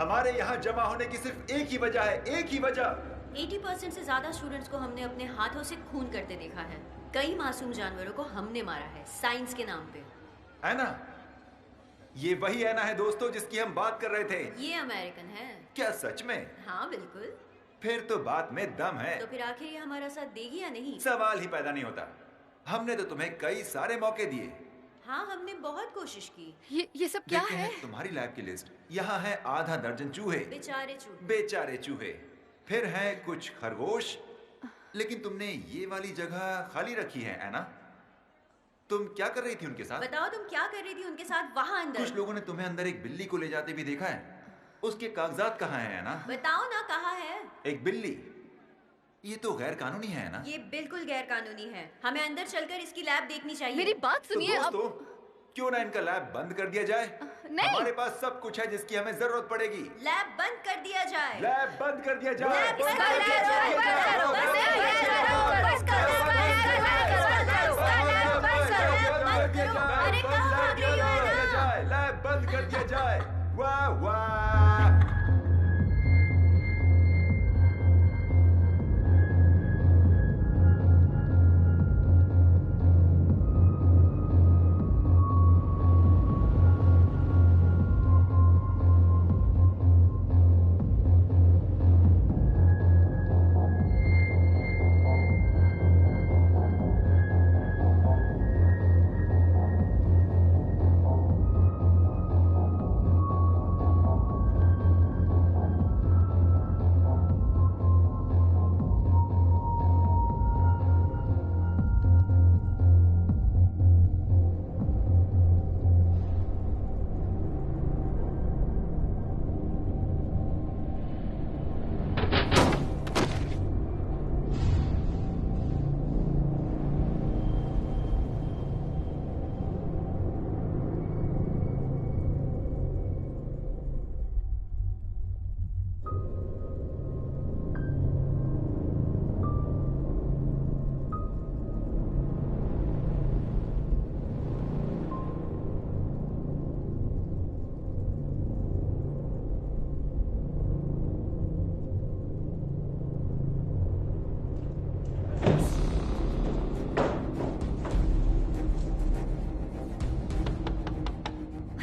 हमारे यहाँ जमा होने की सिर्फ एक ही वजह है, एक ही वजह। 80% से ज्यादा स्टूडेंट्स को हमने अपने हाथों से खून करते देखा है। कई मासूम जानवरों को हमने मारा है साइंस के नाम पे। ऐना, ये वही ऐना है दोस्तों जिसकी हम बात कर रहे थे। ये अमेरिकन है। क्या सच में? हाँ बिल्कुल। फिर तो बात में दम है। तो फिर आखिर ये हमारा साथ देगी या नहीं? सवाल ही पैदा नहीं होता। हमने तो तुम्हें कई सारे मौके दिए। हाँ हमने बहुत कोशिश की। ये सब क्या देखे है? हैं तुम्हारी लैब की लिस्ट। यहाँ है आधा दर्जन चूहे। बेचारे चूहे। बेचारे चूहे। फिर है कुछ खरगोश। लेकिन तुमने ये वाली जगह खाली रखी है ऐना। तुम क्या कर रही थी उनके साथ? बताओ तुम क्या कर रही थी उनके साथ वहाँ अंदर? कुछ लोगों ने तुम्हें अंदर एक बिल्ली को ले जाते भी देखा है। उसके कागजात कहाँ हैं ऐना? बताओ ना कहाँ है? एक बिल्ली। ये तो गैर कानूनी है ना? ये बिल्कुल गैर कानूनी है। हमें अंदर चलकर इसकी लैब देखनी चाहिए। मेरी बात तो सुनिए। दोस्तों, क्यों ना इनका लैब बंद कर दिया जाए? नहीं। हमारे पास सब कुछ है जिसकी हमें जरूरत पड़ेगी। लैब बंद कर दिया जाए। लैब बंद कर दिया जाए। लैब बंद कर दिया जाए। अरे कहाँ भाग रही हो ऐना? लैब बंद कर दिया जाए। वाह वाह।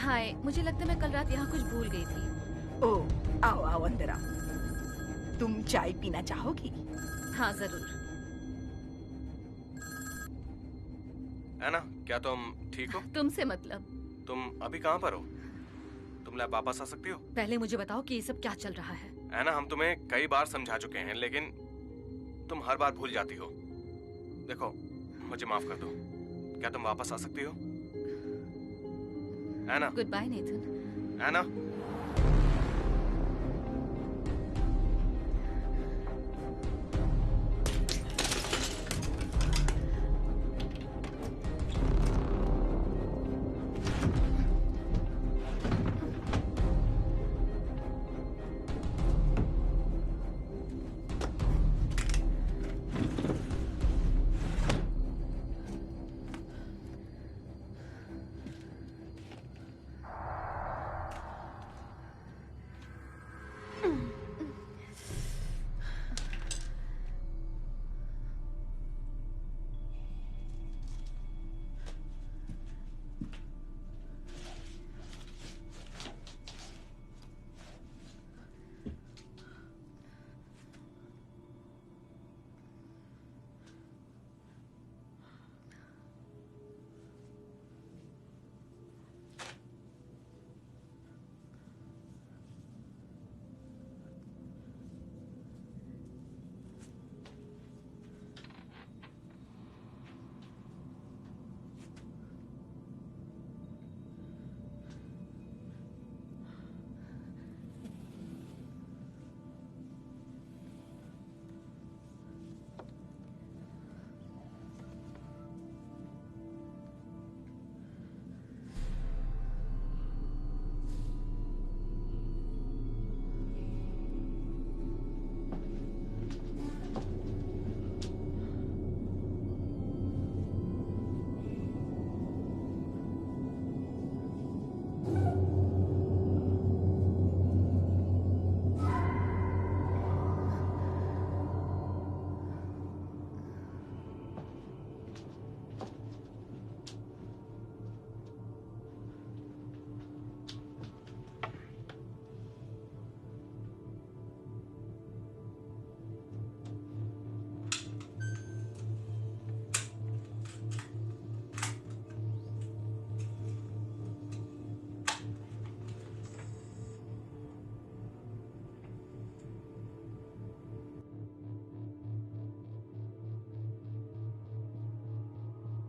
हाय, मुझे लगता है मैं कल रात यहाँ कुछ भूल गई थी। ओ, आओ आओ अंदर आओ। तुम चाय पीना चाहोगी? हाँ जरूर। ऐना, क्या तुम ठीक हो? तुमसे मतलब? तुम अभी कहाँ पर हो? तुम लैब वापस आ सकती हो? पहले मुझे बताओ कि ये सब क्या चल रहा है। ऐना, हम तुम्हें कई बार समझा चुके हैं, लेकिन तुम हर बार भूल जाती हो। देखो, मुझे माफ कर दो। क्या तुम वापस आ सकती हो? Anna. Goodbye Nathan. Anna.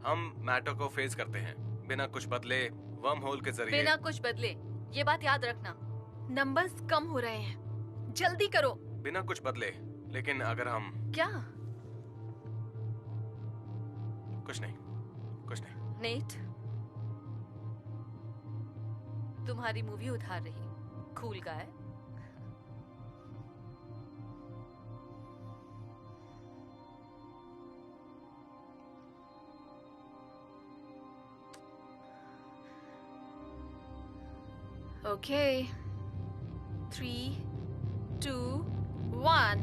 हम मैटर को फेस करते हैं बिना कुछ बदले, वर्म होल के जरिए। बिना कुछ बदले, ये बात याद रखना। नंबर्स कम हो रहे हैं, जल्दी करो। बिना कुछ बदले, लेकिन अगर हम क्या? कुछ नहीं, कुछ नहीं। नेट, तुम्हारी मूवी उधार रही। Cool guy. ओके, 3, 2, 1।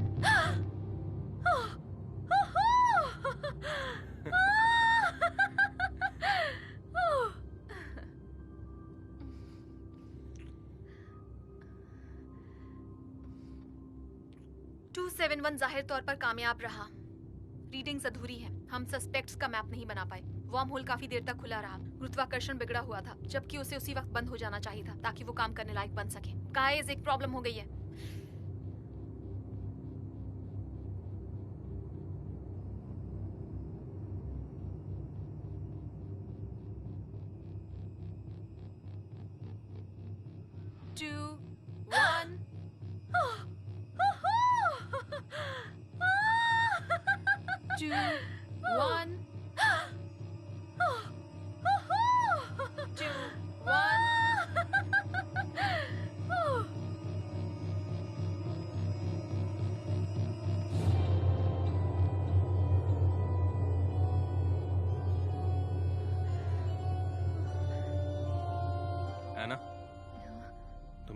जाहिर तौर पर कामयाब रहा। रीडिंग्स अधूरी है, हम सस्पेक्ट्स का मैप नहीं बना पाए। वर्म होल काफी देर तक खुला रहा, गुरुत्वाकर्षण बिगड़ा हुआ था, जबकि उसे उसी वक्त बंद हो जाना चाहिए था ताकि वो काम करने लायक बन सके। गाइस, एक प्रॉब्लम हो गई है।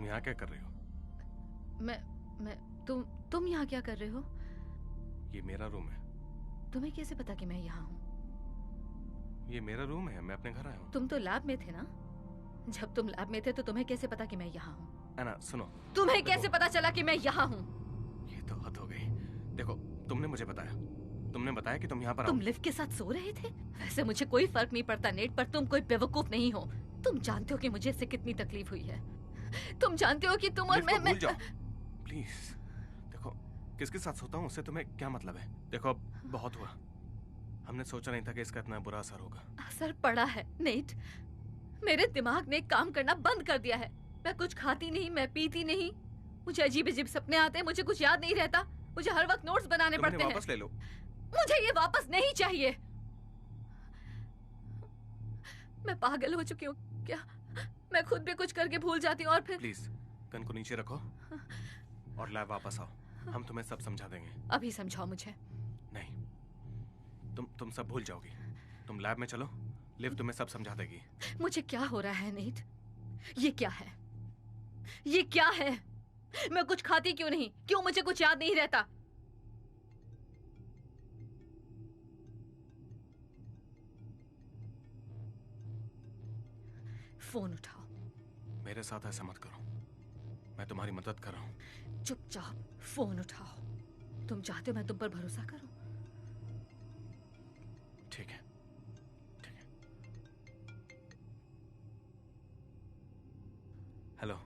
यहाँ क्या कर रही हो? तुम यहाँ क्या कर रहे हो? ये मेरा रूम है। तुम्हें कैसे पता कि मैं यहाँ हूँ? ये मेरा रूम है, मैं अपने घर आया हूँ। तुम तो लैब में थे ना? जब तुम लैब में थे तो तुम्हें कैसे पता कि मैं यहाँ हूँ? एना, सुनो। तुम्हें कैसे पता चला कि मैं यहाँ हूँ? ये तो हद हो गई। देखो, तुमने मुझे बताया, तुमने बताया कि तुम यहाँ पर तुम लिव के साथ सो रहे थे? वैसे मुझे कोई फर्क नहीं पड़ता नेट, पर तुम कोई बेवकूफ नहीं हो। तुम जानते हो कि मुझे इससे कितनी तकलीफ हुई है। तुम जानते हो कि तुम और मैं भूल जाओ प्लीज। देखो, किसके साथ सोता हूँ उससे तुम्हें क्या मतलब है? देखो, अब बहुत हुआ। हमने सोचा नहीं था कि इसका इतना बुरा असर होगा। असर पड़ा है नेट। मेरे दिमाग ने काम करना बंद कर दिया है। मैं कुछ खाती नहीं, मैं पीती नहीं, मुझे अजीब अजीब सपने आते हैं, मुझे कुछ याद नहीं रहता, मुझे हर वक्त नोट्स बनाने पड़ते हैं। वापस ले लो। मुझे ये वापस नहीं चाहिए। मैं पागल हो चुकी हूँ क्या? मैं खुद भी कुछ करके भूल जाती हूँ और फिर। प्लीज, गन को नीचे रखो और लैब वापस आओ। हम तुम्हें सब समझा देंगे। अभी समझाओ मुझे। नहीं, तुम सब भूल जाओगी। तुम लैब में चलो, लिव तुम्हें सब समझा देगी। मुझे क्या हो रहा है नीट? ये क्या है? ये क्या है? मैं कुछ खाती क्यों नहीं? क्यों मुझे कुछ याद नहीं रहता? फोन उठाओ। मेरे साथ ऐसा मत करो, मैं तुम्हारी मदद कर रहा हूँ। चुपचाप फोन उठाओ। तुम चाहते हो मैं तुम पर भरोसा करूं? ठीक है, ठीक है। हेलो।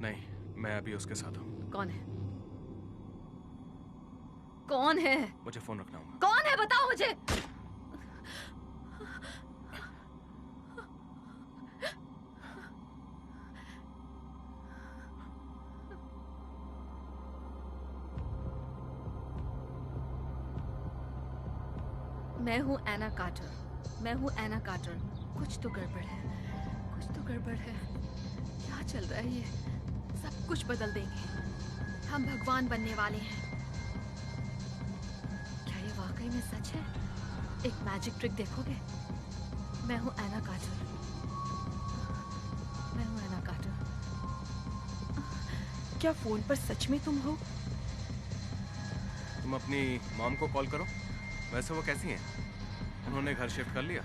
नहीं, मैं अभी उसके साथ हूँ। कौन है? कौन है? मुझे फोन रखना होगा। कौन है बताओ मुझे। मैं हूँ एना कार्टर। मैं हूँ एना कार्टर। कुछ तो गड़बड़ है, कुछ तो गड़बड़ है। क्या चल रहा है ये? सब कुछ बदल देंगे। हम भगवान बनने वाले हैं। क्या ये वाकई में सच है? एक मैजिक ट्रिक देखोगे? मैं हूँ एना कार्टर। मैं हूँ एना कार्टर। क्या फोन पर सच में तुम हो? तुम अपनी मॉम को कॉल करो। वैसे वो कैसी हैं? उन्होंने घर शिफ्ट कर लिया।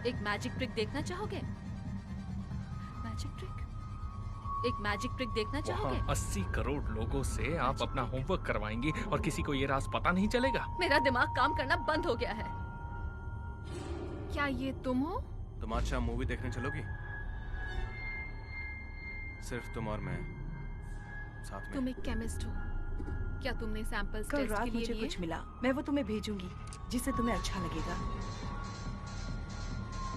एक मैजिक ट्रिक देखना चाहोगे? Magic trick? एक मैजिक ट्रिक देखना चाहोगे? 80 करोड़ लोगों से आप अपना होमवर्क करवाएंगी और किसी को ये राज पता नहीं चलेगा? मेरा दिमाग काम करना बंद हो गया है। क्या ये तुम हो? तुम आज शाम मूवी देखने चलोगी? सिर्फ तुम और मैं साथ में। तुम एक केमिस्ट हो। क्या तुमने सैंपल्स कल टेस्ट रात के लिए मुझे लिए? कुछ मिला, मैं वो तुम्हें भेजूंगी जिससे तुम्हें अच्छा लगेगा।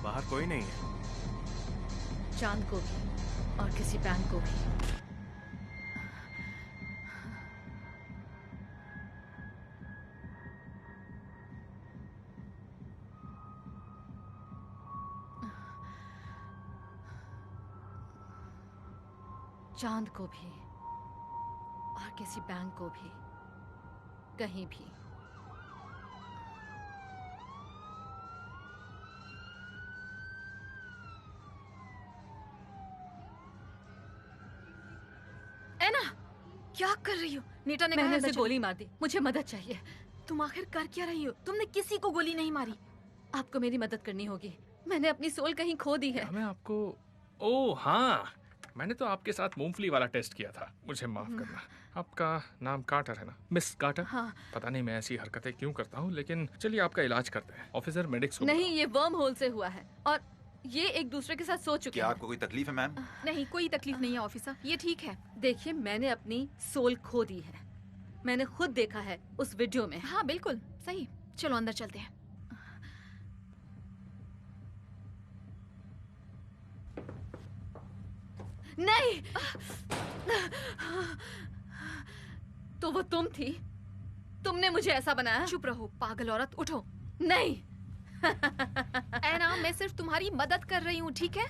बाहर कोई नहीं है। चांद को भी और किसी बैंक को भी। चांद को भी और किसी बैंक को भी, कहीं भी। एना, क्या कर रही हो? नीता ने कहा मैंने अंदर उसे चलो। गोली मार दी, मुझे मदद चाहिए। तुम आखिर कर क्या रही हो? तुमने किसी को गोली नहीं मारी। आपको मेरी मदद करनी होगी, मैंने अपनी सोल कहीं खो दी है। क्या मैं आपको... ओह हाँ, मैंने तो आपके साथ मूंगफली वाला टेस्ट किया था, मुझे माफ करना। आपका नाम कार्टर है ना, मिस कार्टर? हाँ। पता नहीं मैं ऐसी हरकतें क्यों करता हूँ, लेकिन चलिए आपका इलाज करते हैं। ऑफिसर मेडिक्स को नहीं, ये वर्म होल से हुआ है और ये एक दूसरे के साथ सो चुके क्या हैं। आपको कोई तकलीफ है मैम? नहीं, कोई तकलीफ नहीं है ऑफिसर, ये ठीक है। देखिए, मैंने अपनी सोल खो दी है, मैंने खुद देखा है उस वीडियो में। हाँ बिल्कुल सही, चलो अंदर चलते हैं। नहीं, तो वो तुम थी, तुमने मुझे ऐसा बनाया। चुप रहो पागल औरत, उठो। नहीं। एना, मैं सिर्फ तुम्हारी मदद कर रही हूँ, ठीक है?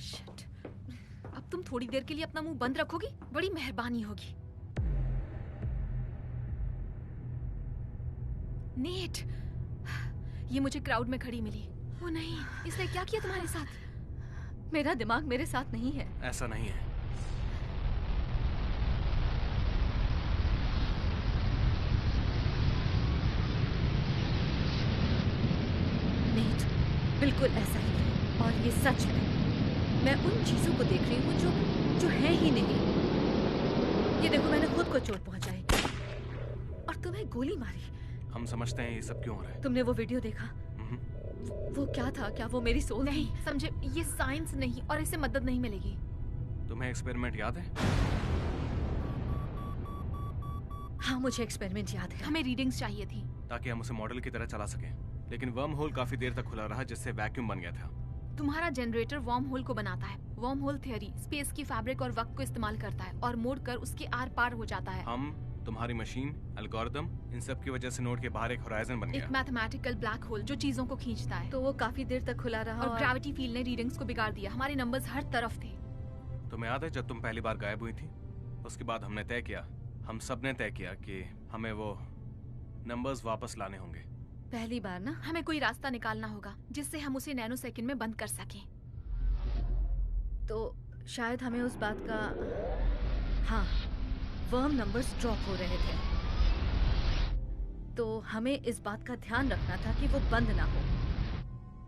शिट। अब तुम थोड़ी देर के लिए अपना मुंह बंद रखोगी? बड़ी मेहरबानी होगी। नेट, ये मुझे क्राउड में खड़ी मिली। वो नहीं, इसने क्या किया तुम्हारे साथ? मेरा दिमाग मेरे साथ नहीं है। ऐसा नहीं है। नेट, बिल्कुल ऐसा ही है और ये सच है। मैं उन चीजों को देख रही हूँ जो है ही नहीं। ये देखो, मैंने खुद को चोट पहुंचाई और तुम्हें गोली मारी। हम समझते हैं ये सब क्यों हो रहा है। तुमने वो वीडियो देखा? वो क्या था? क्या वो मेरी सोल नहीं, समझे, ये साइंस नहीं और इसे मदद नहीं मिलेगी। तुम्हें एक्सपेरिमेंट याद है? हाँ, मुझे एक्सपेरिमेंट याद है। हमें रीडिंग्स चाहिए थी ताकि हम उसे मॉडल की तरह चला सकें, लेकिन वर्म होल काफी देर तक खुला रहा जिससे वैक्यूम बन गया था। तुम्हारा जनरेटर वर्म होल को बनाता है। वर्म होल थ्योरी स्पेस की फैब्रिक और वक्त को इस्तेमाल करता है और मोड़ कर उसके आर पार हो जाता है। हम, तुम्हारी मशीन, एल्गोरिदम, इन सब की वजह से नोड के बाहर एक होराइजन बन गया। एक मैथमेटिकल ब्लैक होल जो चीजों को खींचता है। तो वो काफी देर तक खुला रहा और ग्रेविटी फील्ड ने रीडिंग्स को बिगाड़ दिया। हमारे नंबर्स हर तरफ थे। तुम्हें याद है जब तुम पहली बार गायब हुई थी? उसके बाद हमने तय किया, हम सब ने तय किया कि हमें वो नंबर्स वापस लाने होंगे। पहली बार ना? हमें कोई रास्ता निकालना होगा जिससे हम उसे नैनो सेकंड में बंद कर सकें। तो शायद हमें उस बात का... हाँ, वर्म नंबर्स ड्रॉप हो रहे थे, तो हमें इस बात का ध्यान रखना था कि वो बंद ना हो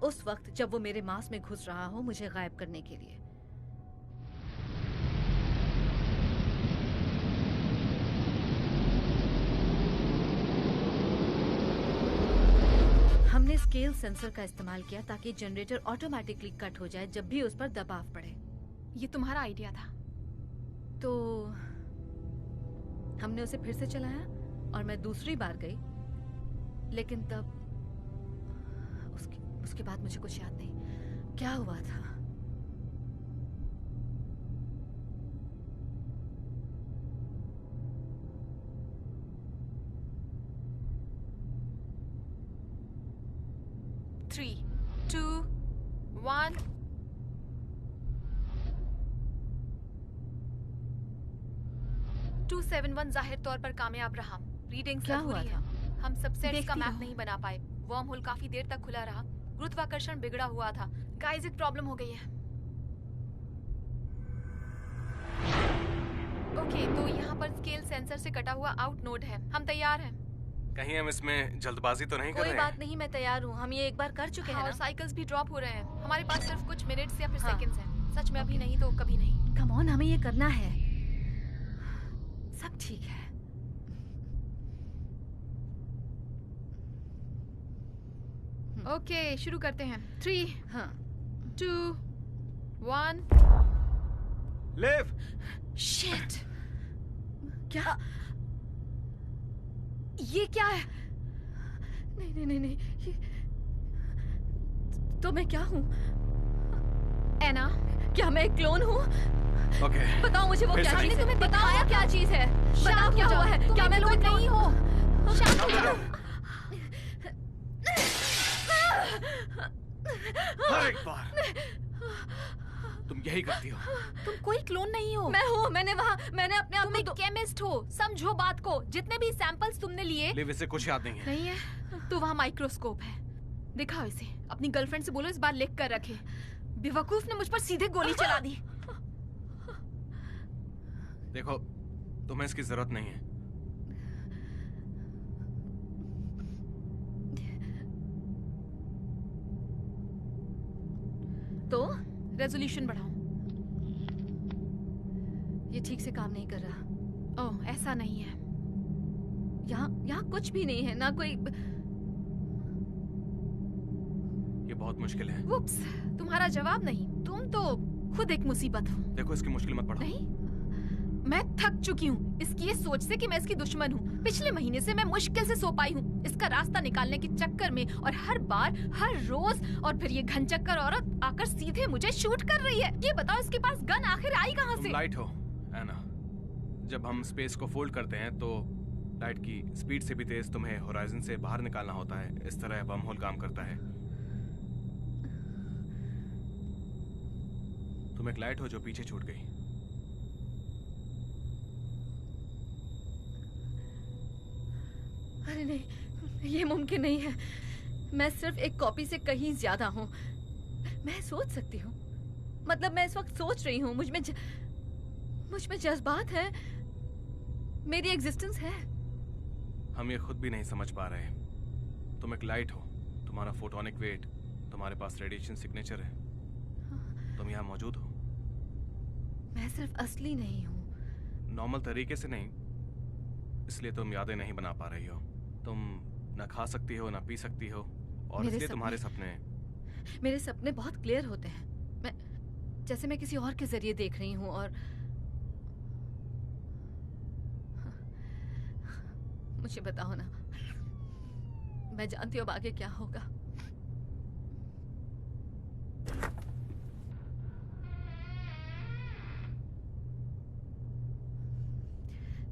उस वक्त जब वो मेरे मांस में घुस रहा हो मुझे गायब करने के लिए। हमने स्केल सेंसर का इस्तेमाल किया ताकि जनरेटर ऑटोमेटिकली कट हो जाए जब भी उस पर दबाव पड़े। ये तुम्हारा आइडिया था? तो हमने उसे फिर से चलाया और मैं दूसरी बार गई, लेकिन तब उसके बाद मुझे कुछ याद नहीं क्या हुआ था। Three, to, one. टू 7-1 जाहिर तौर पर कामयाब रहा। रीडिंग्स क्या हुआ था? हम सब सेट्स का देखती मैप रहो। नहीं बना पाए। वर्म होल काफी देर तक खुला रहा। गुरुत्वाकर्षण बिगड़ा हुआ था। गाइस, एक प्रॉब्लम हो गई है। ओके, तो यहाँ पर स्केल सेंसर से कटा हुआ आउट नोड है। हम तैयार हैं। कहीं हम इसमें जल्दबाजी तो नहीं कर कोई रहे बात नहीं, मैं तैयार हूँ। हम ये एक बार कर चुके हैं और ना। साइकिल्स भी ड्रॉप हो रहे हैं। हमारे पास सिर्फ कुछ मिनट्स या फिर हाँ। सेकंड्स हैं। सच में अभी नहीं तो कभी नहीं। कम ऑन, हमें ये करना है। सब ठीक है। ओके, शुरू करते हैं। 3, हाँ। 2, 1। लिव! शिट! क्या? ये क्या है? नहीं नहीं नहीं नहीं, ये तो मैं क्या हूँ? एना, क्या मैं एक क्लोन हूँ? ओके। बताओ मुझे वो फिर क्या से चीज़ है? तुम्हें बताओ क्या चीज़ है? बताओ शांत क्या हो हुआ जाओ, है? तुम क्या एक मैं कोई क्लोन नहीं हो। शांत हो जाओ। हर एक बार तुम यही करती हो। तुम कोई क्लोन नहीं हो। मैं हूँ। मैंने अपने आप तुम को एक केमिस्ट हो। समझो बात को। जितने भी सैंपल्स तुमने लिए लिव, इसे कुछ याद नहीं है। नहीं है तो वहाँ माइक्रोस्कोप है। दिखाओ इसे। अपनी गर्लफ्रेंड से बोलो इस बार लिख कर रखे। बेवकूफ ने मुझ पर सीधे गोली चला दी। देखो, तुम्हें इसकी जरूरत नहीं है। तो रेजोल्यूशन बढ़ाओ। ये ठीक से काम नहीं कर रहा। ओह, ऐसा नहीं है। यहाँ कुछ भी नहीं है, ना कोई। ये बहुत मुश्किल है। वुप्स, तुम्हारा जवाब नहीं। तुम तो खुद एक मुसीबत हो। देखो, इसकी मुश्किल मत पढ़ो। नहीं, मैं थक चुकी हूँ इसकी ये सोच से कि मैं इसकी दुश्मन हूँ। पिछले महीने से मैं मुश्किल से सो पाई हूँ इसका रास्ता निकालने के चक्कर में, और हर बार, हर रोज, और फिर ये घनचक्कर औरत आकर सीधे मुझे शूट कर रही है। ये बताओ इसके पास गन आखिर आई कहाँ से? तुम लाइट हो, एना। जब हम स्पेस को फोल्ड करते हैं तो लाइट की स्पीड से भी तेज तुम्हें होराइजन से बाहर निकालना होता है। इस तरह वर्म होल काम करता है। तुम एक लाइट हो जो पीछे छूट गई। अरे नहीं, ये मुमकिन नहीं है। मैं सिर्फ एक कॉपी से कहीं ज्यादा हूँ। मैं सोच सकती हूँ। मतलब मैं इस वक्त सोच रही हूँ। मुझ में जज्बात हैं। मेरी एग्जिस्टेंस है। हम ये खुद भी नहीं समझ पा रहे। तुम एक लाइट हो। तुम्हारा फोटोनिक वेट, तुम्हारे पास रेडिएशन सिग्नेचर है। तुम यहाँ मौजूद हो। मैं सिर्फ असली नहीं हूँ। नॉर्मल तरीके से नहीं, इसलिए तुम यादें नहीं बना पा रही हो। तुम ना खा सकती हो, ना पी सकती हो, और इसलिए तुम्हारे सपने मेरे सपने बहुत क्लियर होते हैं। जैसे मैं किसी और के जरिए देख रही हूँ। और मुझे बताओ ना, मैं जानती हूँ अब आगे क्या होगा।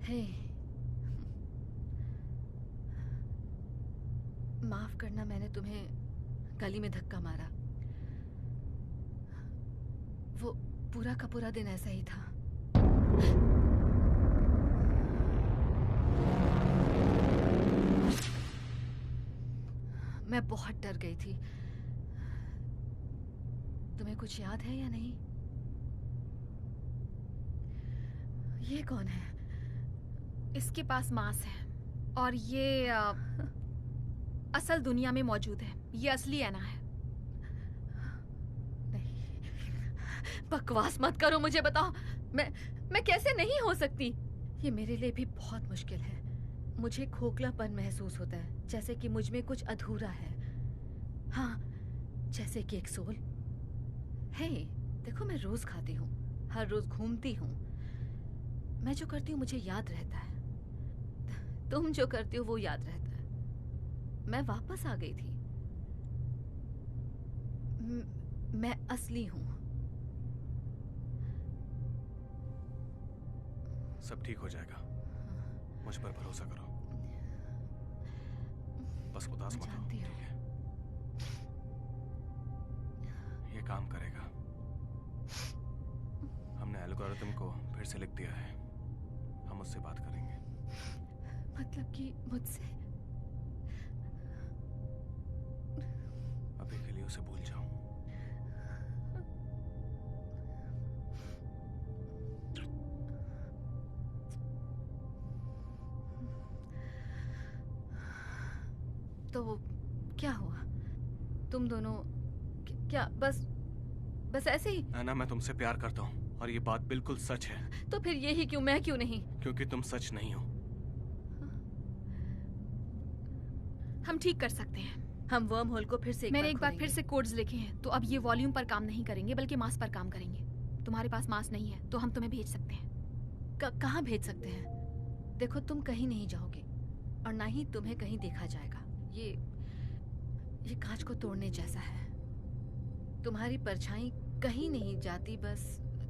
हे, माफ करना, मैंने तुम्हें गली में धक्का मारा। वो पूरा का पूरा दिन ऐसा ही था। मैं बहुत डर गई थी। तुम्हें कुछ याद है या नहीं? ये कौन है? इसके पास मांस है, और ये असल दुनिया में मौजूद है। ये असली एना है। नहीं, बकवास मत करो। मुझे बताओ, मैं कैसे नहीं हो सकती? ये मेरे लिए भी बहुत मुश्किल है। मुझे खोखलापन महसूस होता है, जैसे कि मुझ में कुछ अधूरा है। हाँ, जैसे कि एक सोल है। देखो, मैं रोज खाती हूँ, हर रोज घूमती हूँ। मैं जो करती हूँ मुझे याद रहता है। तुम जो करती हो वो याद रहता है। मैं वापस आ गई थी। मैं असली हूँ। सब ठीक हो जाएगा। मुझ पर भरोसा करो। बस उदास मत हो, ठीक है? ये काम करेगा। हमने एल्गोरिथम को फिर से लिख दिया है। हम उससे बात करेंगे। मतलब कि मुझसे? अभी के लिए उसे भूल जाओ। तो क्या हुआ? तुम दोनों क्या बस ऐसे ही? ऐना, मैं तुमसे प्यार करता हूँ, और ये बात बिल्कुल सच है। तो फिर यही क्यों? मैं क्यों नहीं? क्योंकि तुम सच नहीं हो। हम ठीक कर सकते हैं। हम वर्म होल को फिर से मैंने एक बार फिर से कोड्स लिखे हैं, तो अब ये वॉल्यूम पर काम नहीं करेंगे बल्कि मास पर काम करेंगे। तुम्हारे पास मास नहीं है तो हम तुम्हें भेज सकते हैं। कहाँ भेज सकते हैं? देखो, तुम कहीं नहीं जाओगे और ना ही तुम्हें कहीं देखा जाएगा। ये कांच को तोड़ने जैसा है। तुम्हारी परछाई कहीं नहीं जाती, बस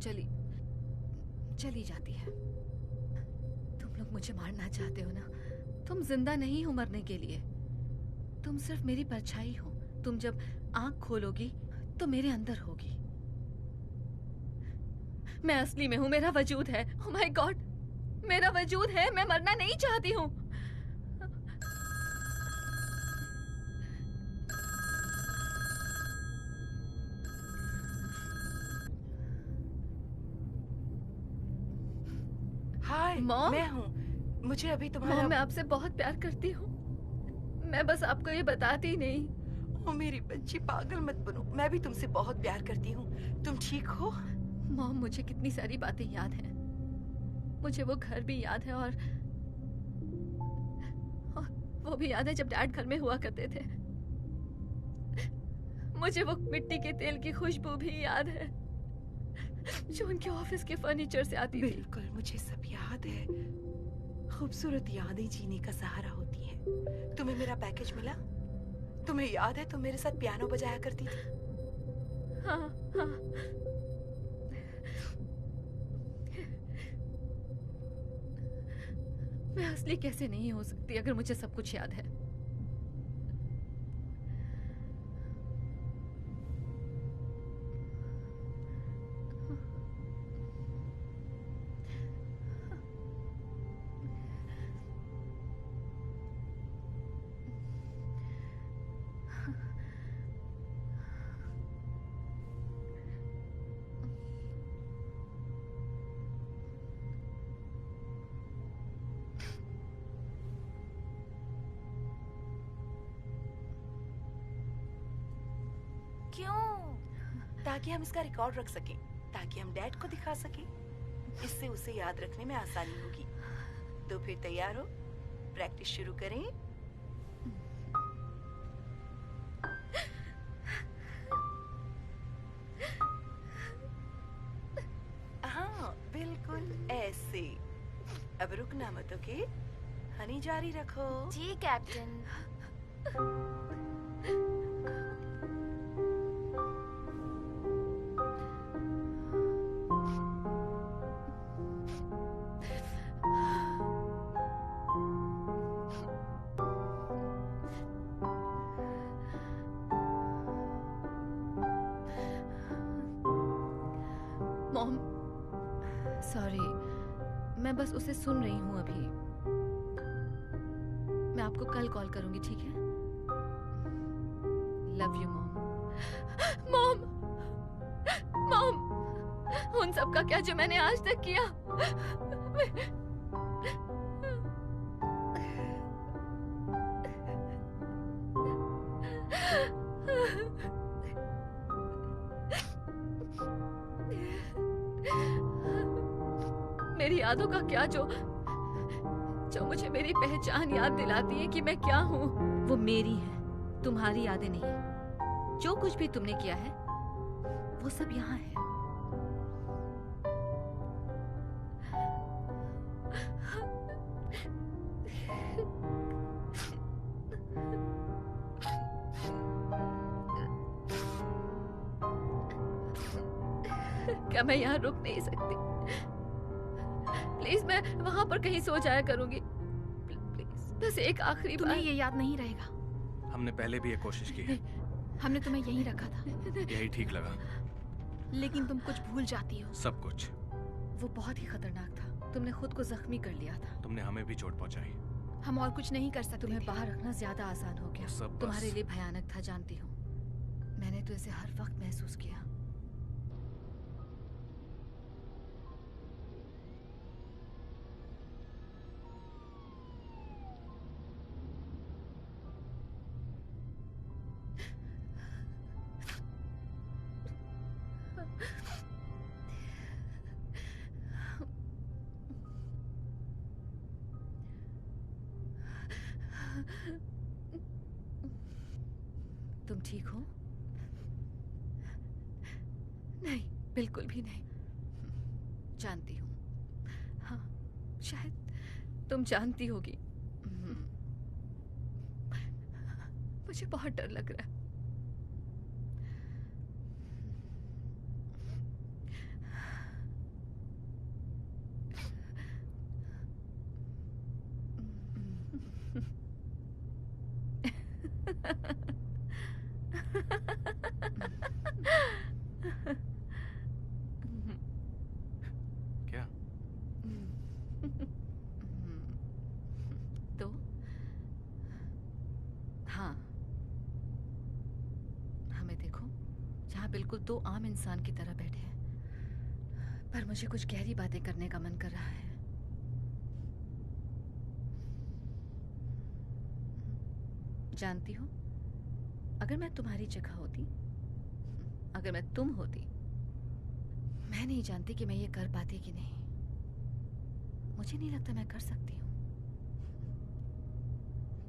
चली जाती है। तुम लोग मुझे मारना चाहते हो ना? तुम जिंदा नहीं हो मरने के लिए। तुम सिर्फ मेरी परछाई हो। तुम जब आंख खोलोगी तो मेरे अंदर होगी। मैं असली में हूँ, मेरा वजूद है। ओह माय गॉड, मेरा वजूद है। मैं मरना नहीं चाहती हूँ। हाय, मॉम? मैं हूँ। मुझे अभी तुम्हारा मॉम, मैं आपसे बहुत प्यार करती हूँ। मैं बस आपको ये बताती नहीं। ओ मेरी बच्ची, पागल मत बनो। मैं भी तुमसे बहुत प्यार करती हूँ। तुम ठीक हो? मॉम, मुझे कितनी सारी बातें याद हैं। मुझे वो घर भी याद है और वो भी याद है जब डैड घर में हुआ करते थे। मुझे वो मिट्टी के तेल की खुशबू भी याद है जो उनके ऑफिस के फर्नीचर से आती थी। बिल्कुल, मुझे सब याद है। खूबसूरत यादें जीने का सहारा होती हैं। तुम्हें मेरा पैकेज मिला? तुम्हें याद है तुम मेरे साथ पियानो बजाया करती थी? हाँ हाँ। मैं असली कैसे नहीं हो सकती अगर मुझे सब कुछ याद है? क्यों? ताकि हम इसका रिकॉर्ड रख सकें, ताकि हम डैड को दिखा सकें। इससे उसे याद रखने में आसानी होगी। तो फिर तैयार हो? प्रैक्टिस शुरू करें? हाँ, बिल्कुल ऐसे। अब रुकना मत, ओके? हनी, जारी रखो। जी कैप्टन। मॉम, सॉरी, मैं बस उसे सुन रही हूँ अभी। मैं आपको कल कॉल करूंगी, ठीक है? Love you mom. Mom, mom, उन सब का क्या जो मैंने आज तक किया? मेरी यादों का क्या जो मुझे मेरी पहचान याद दिलाती है कि मैं क्या हूँ? वो मेरी है, तुम्हारी यादें नहीं। जो कुछ भी तुमने किया है वो सब यहाँ है। क्या मैं यहाँ रुक नहीं सकती? प्लीज, मैं वहां पर कहीं सो जाया करूंगी। प्लीज, बस एक आखिरी बार। तुम्हें ये याद नहीं रहेगा। हमने पहले भी ये कोशिश की है। हमने तुम्हें यहीं रखा था, यही ठीक लगा। लेकिन तुम कुछ भूल जाती हो। सब कुछ। वो बहुत ही खतरनाक था। तुमने खुद को जख्मी कर लिया था। तुमने हमें भी चोट पहुंचाई। हम और कुछ नहीं कर सकते। तुम्हें बाहर रखना ज्यादा आसान हो गया। सब बस। तुम्हारे लिए भयानक था, जानती हूँ। मैंने तो इसे हर वक्त महसूस किया। तुम ठीक हो? नहीं, बिल्कुल भी नहीं। जानती हूँ। हाँ, तुम जानती होगी। मुझे बहुत डर लग रहा है। क्या? तो हाँ, हमें देखो, जहाँ बिल्कुल दो आम इंसान की तरह बैठे हैं, पर मुझे कुछ गहरी बातें करने का मन कर रहा है। जानती हो, अगर मैं तुम्हारी जगह होती, अगर मैं तुम होती, मैं नहीं जानती कि मैं ये कर पाती कि नहीं। मुझे नहीं लगता मैं कर सकती हूँ।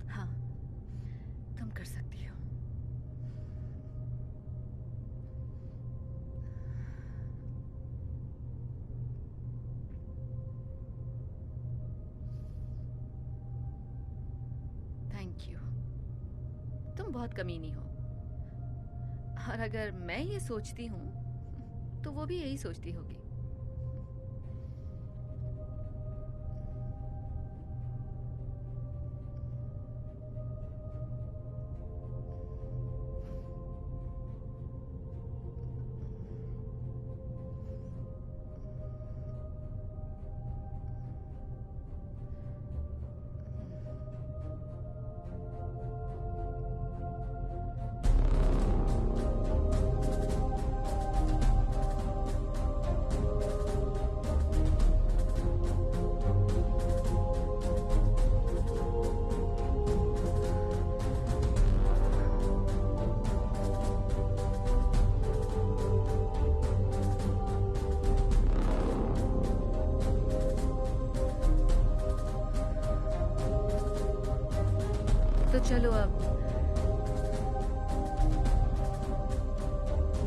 हाँ, तुम कर सकती हो। Thank you. तुम बहुत कमीनी हो। और अगर मैं ये सोचती हूँ तो वो भी यही सोचती होगी। तो चलो अब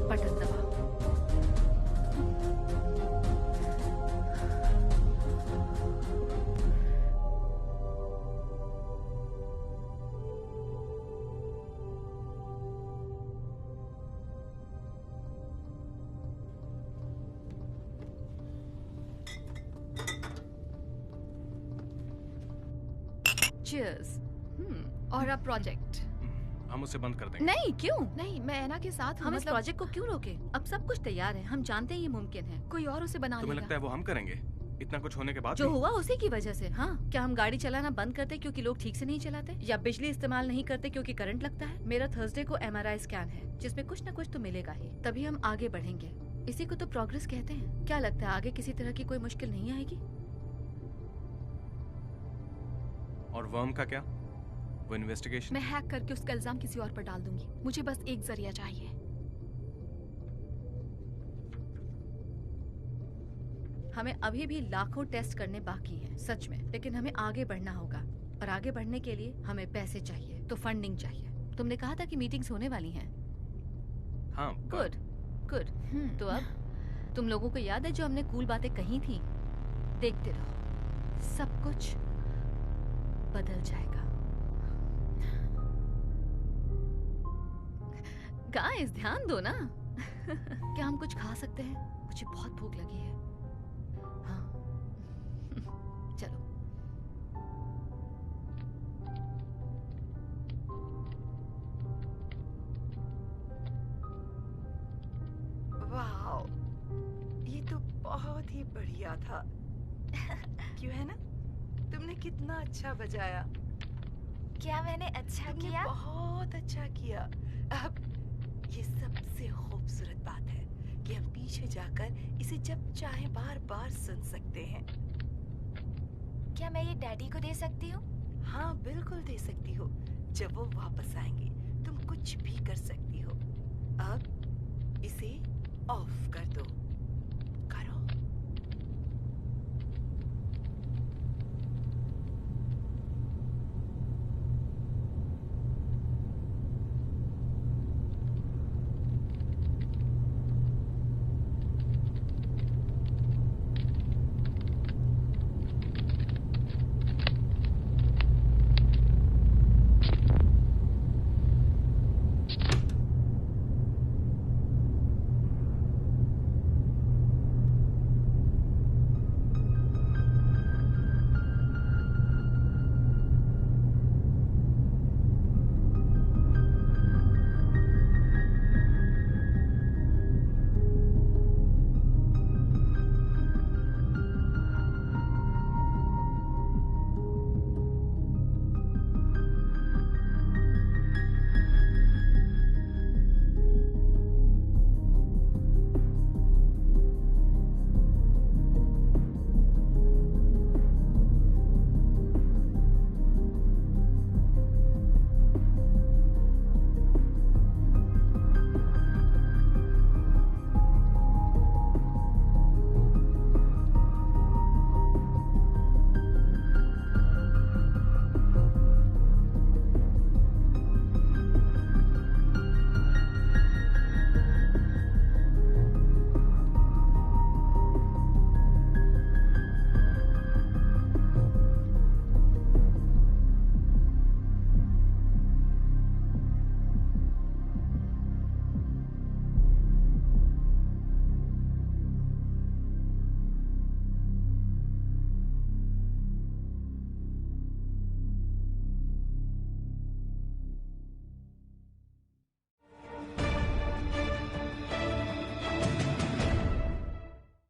बटन दबाओ। Cheers. और अब प्रोजेक्ट। हम उसे बंद कर देंगे। नहीं, क्यों? नहीं, मैं ऐना के साथ हूँ, हम इस मतलब प्रोजेक्ट को क्यों रोके? अब सब कुछ तैयार है, हम जानते हैं ये मुमकिन है। कोई और उसे बना तुम्हें लेगा। लगता है वो हम करेंगे? इतना कुछ होने के बाद जो भी? हुआ उसी की वजह से। हाँ, क्या हम गाड़ी चलाना बंद करते क्योंकि लोग ठीक से नहीं चलाते, या बिजली इस्तेमाल नहीं करते क्योंकि करंट लगता है? मेरा थर्सडे को MRI स्कैन है, जिसमें कुछ न कुछ तो मिलेगा ही, तभी हम आगे बढ़ेंगे। इसी को तो प्रोग्रेस कहते हैं। क्या लगता है आगे किसी तरह की कोई मुश्किल नहीं आएगी? और वर्म का क्या? वो इन्वेस्टिगेशन? मैं हैक करके उसका इल्जाम किसी और पर डाल दूंगी। मुझे बस एक जरिया चाहिए। हमें अभी भी लाखों टेस्ट करने बाकी हैं, सच में, लेकिन हमें आगे बढ़ना होगा, और आगे बढ़ने के लिए हमें पैसे चाहिए, तो फंडिंग चाहिए। तुमने कहा था कि मीटिंग्स होने वाली हैं। हाँ, गुड गुड। तो अब तुम लोगों को याद है जो हमने कूल बातें कही थी? देखते रहो, सब कुछ बदल जाएगा। गाइस, ध्यान दो ना। क्या हम कुछ खा सकते हैं? मुझे बहुत भूख लगी है। हाँ चलो। वाह, ये तो बहुत ही बढ़िया था। क्यों है ना? तुमने कितना अच्छा बजाया। क्या मैंने अच्छा तुमने किया? बहुत अच्छा किया। अब ये सबसे खूबसूरत बात है कि हम पीछे जाकर इसे जब चाहे बार बार सुन सकते हैं। क्या मैं ये डैडी को दे सकती हूँ? हाँ, बिल्कुल दे सकती हो। जब वो वापस आएंगे तुम कुछ भी कर सकती हो। अब इसे ऑफ कर दो।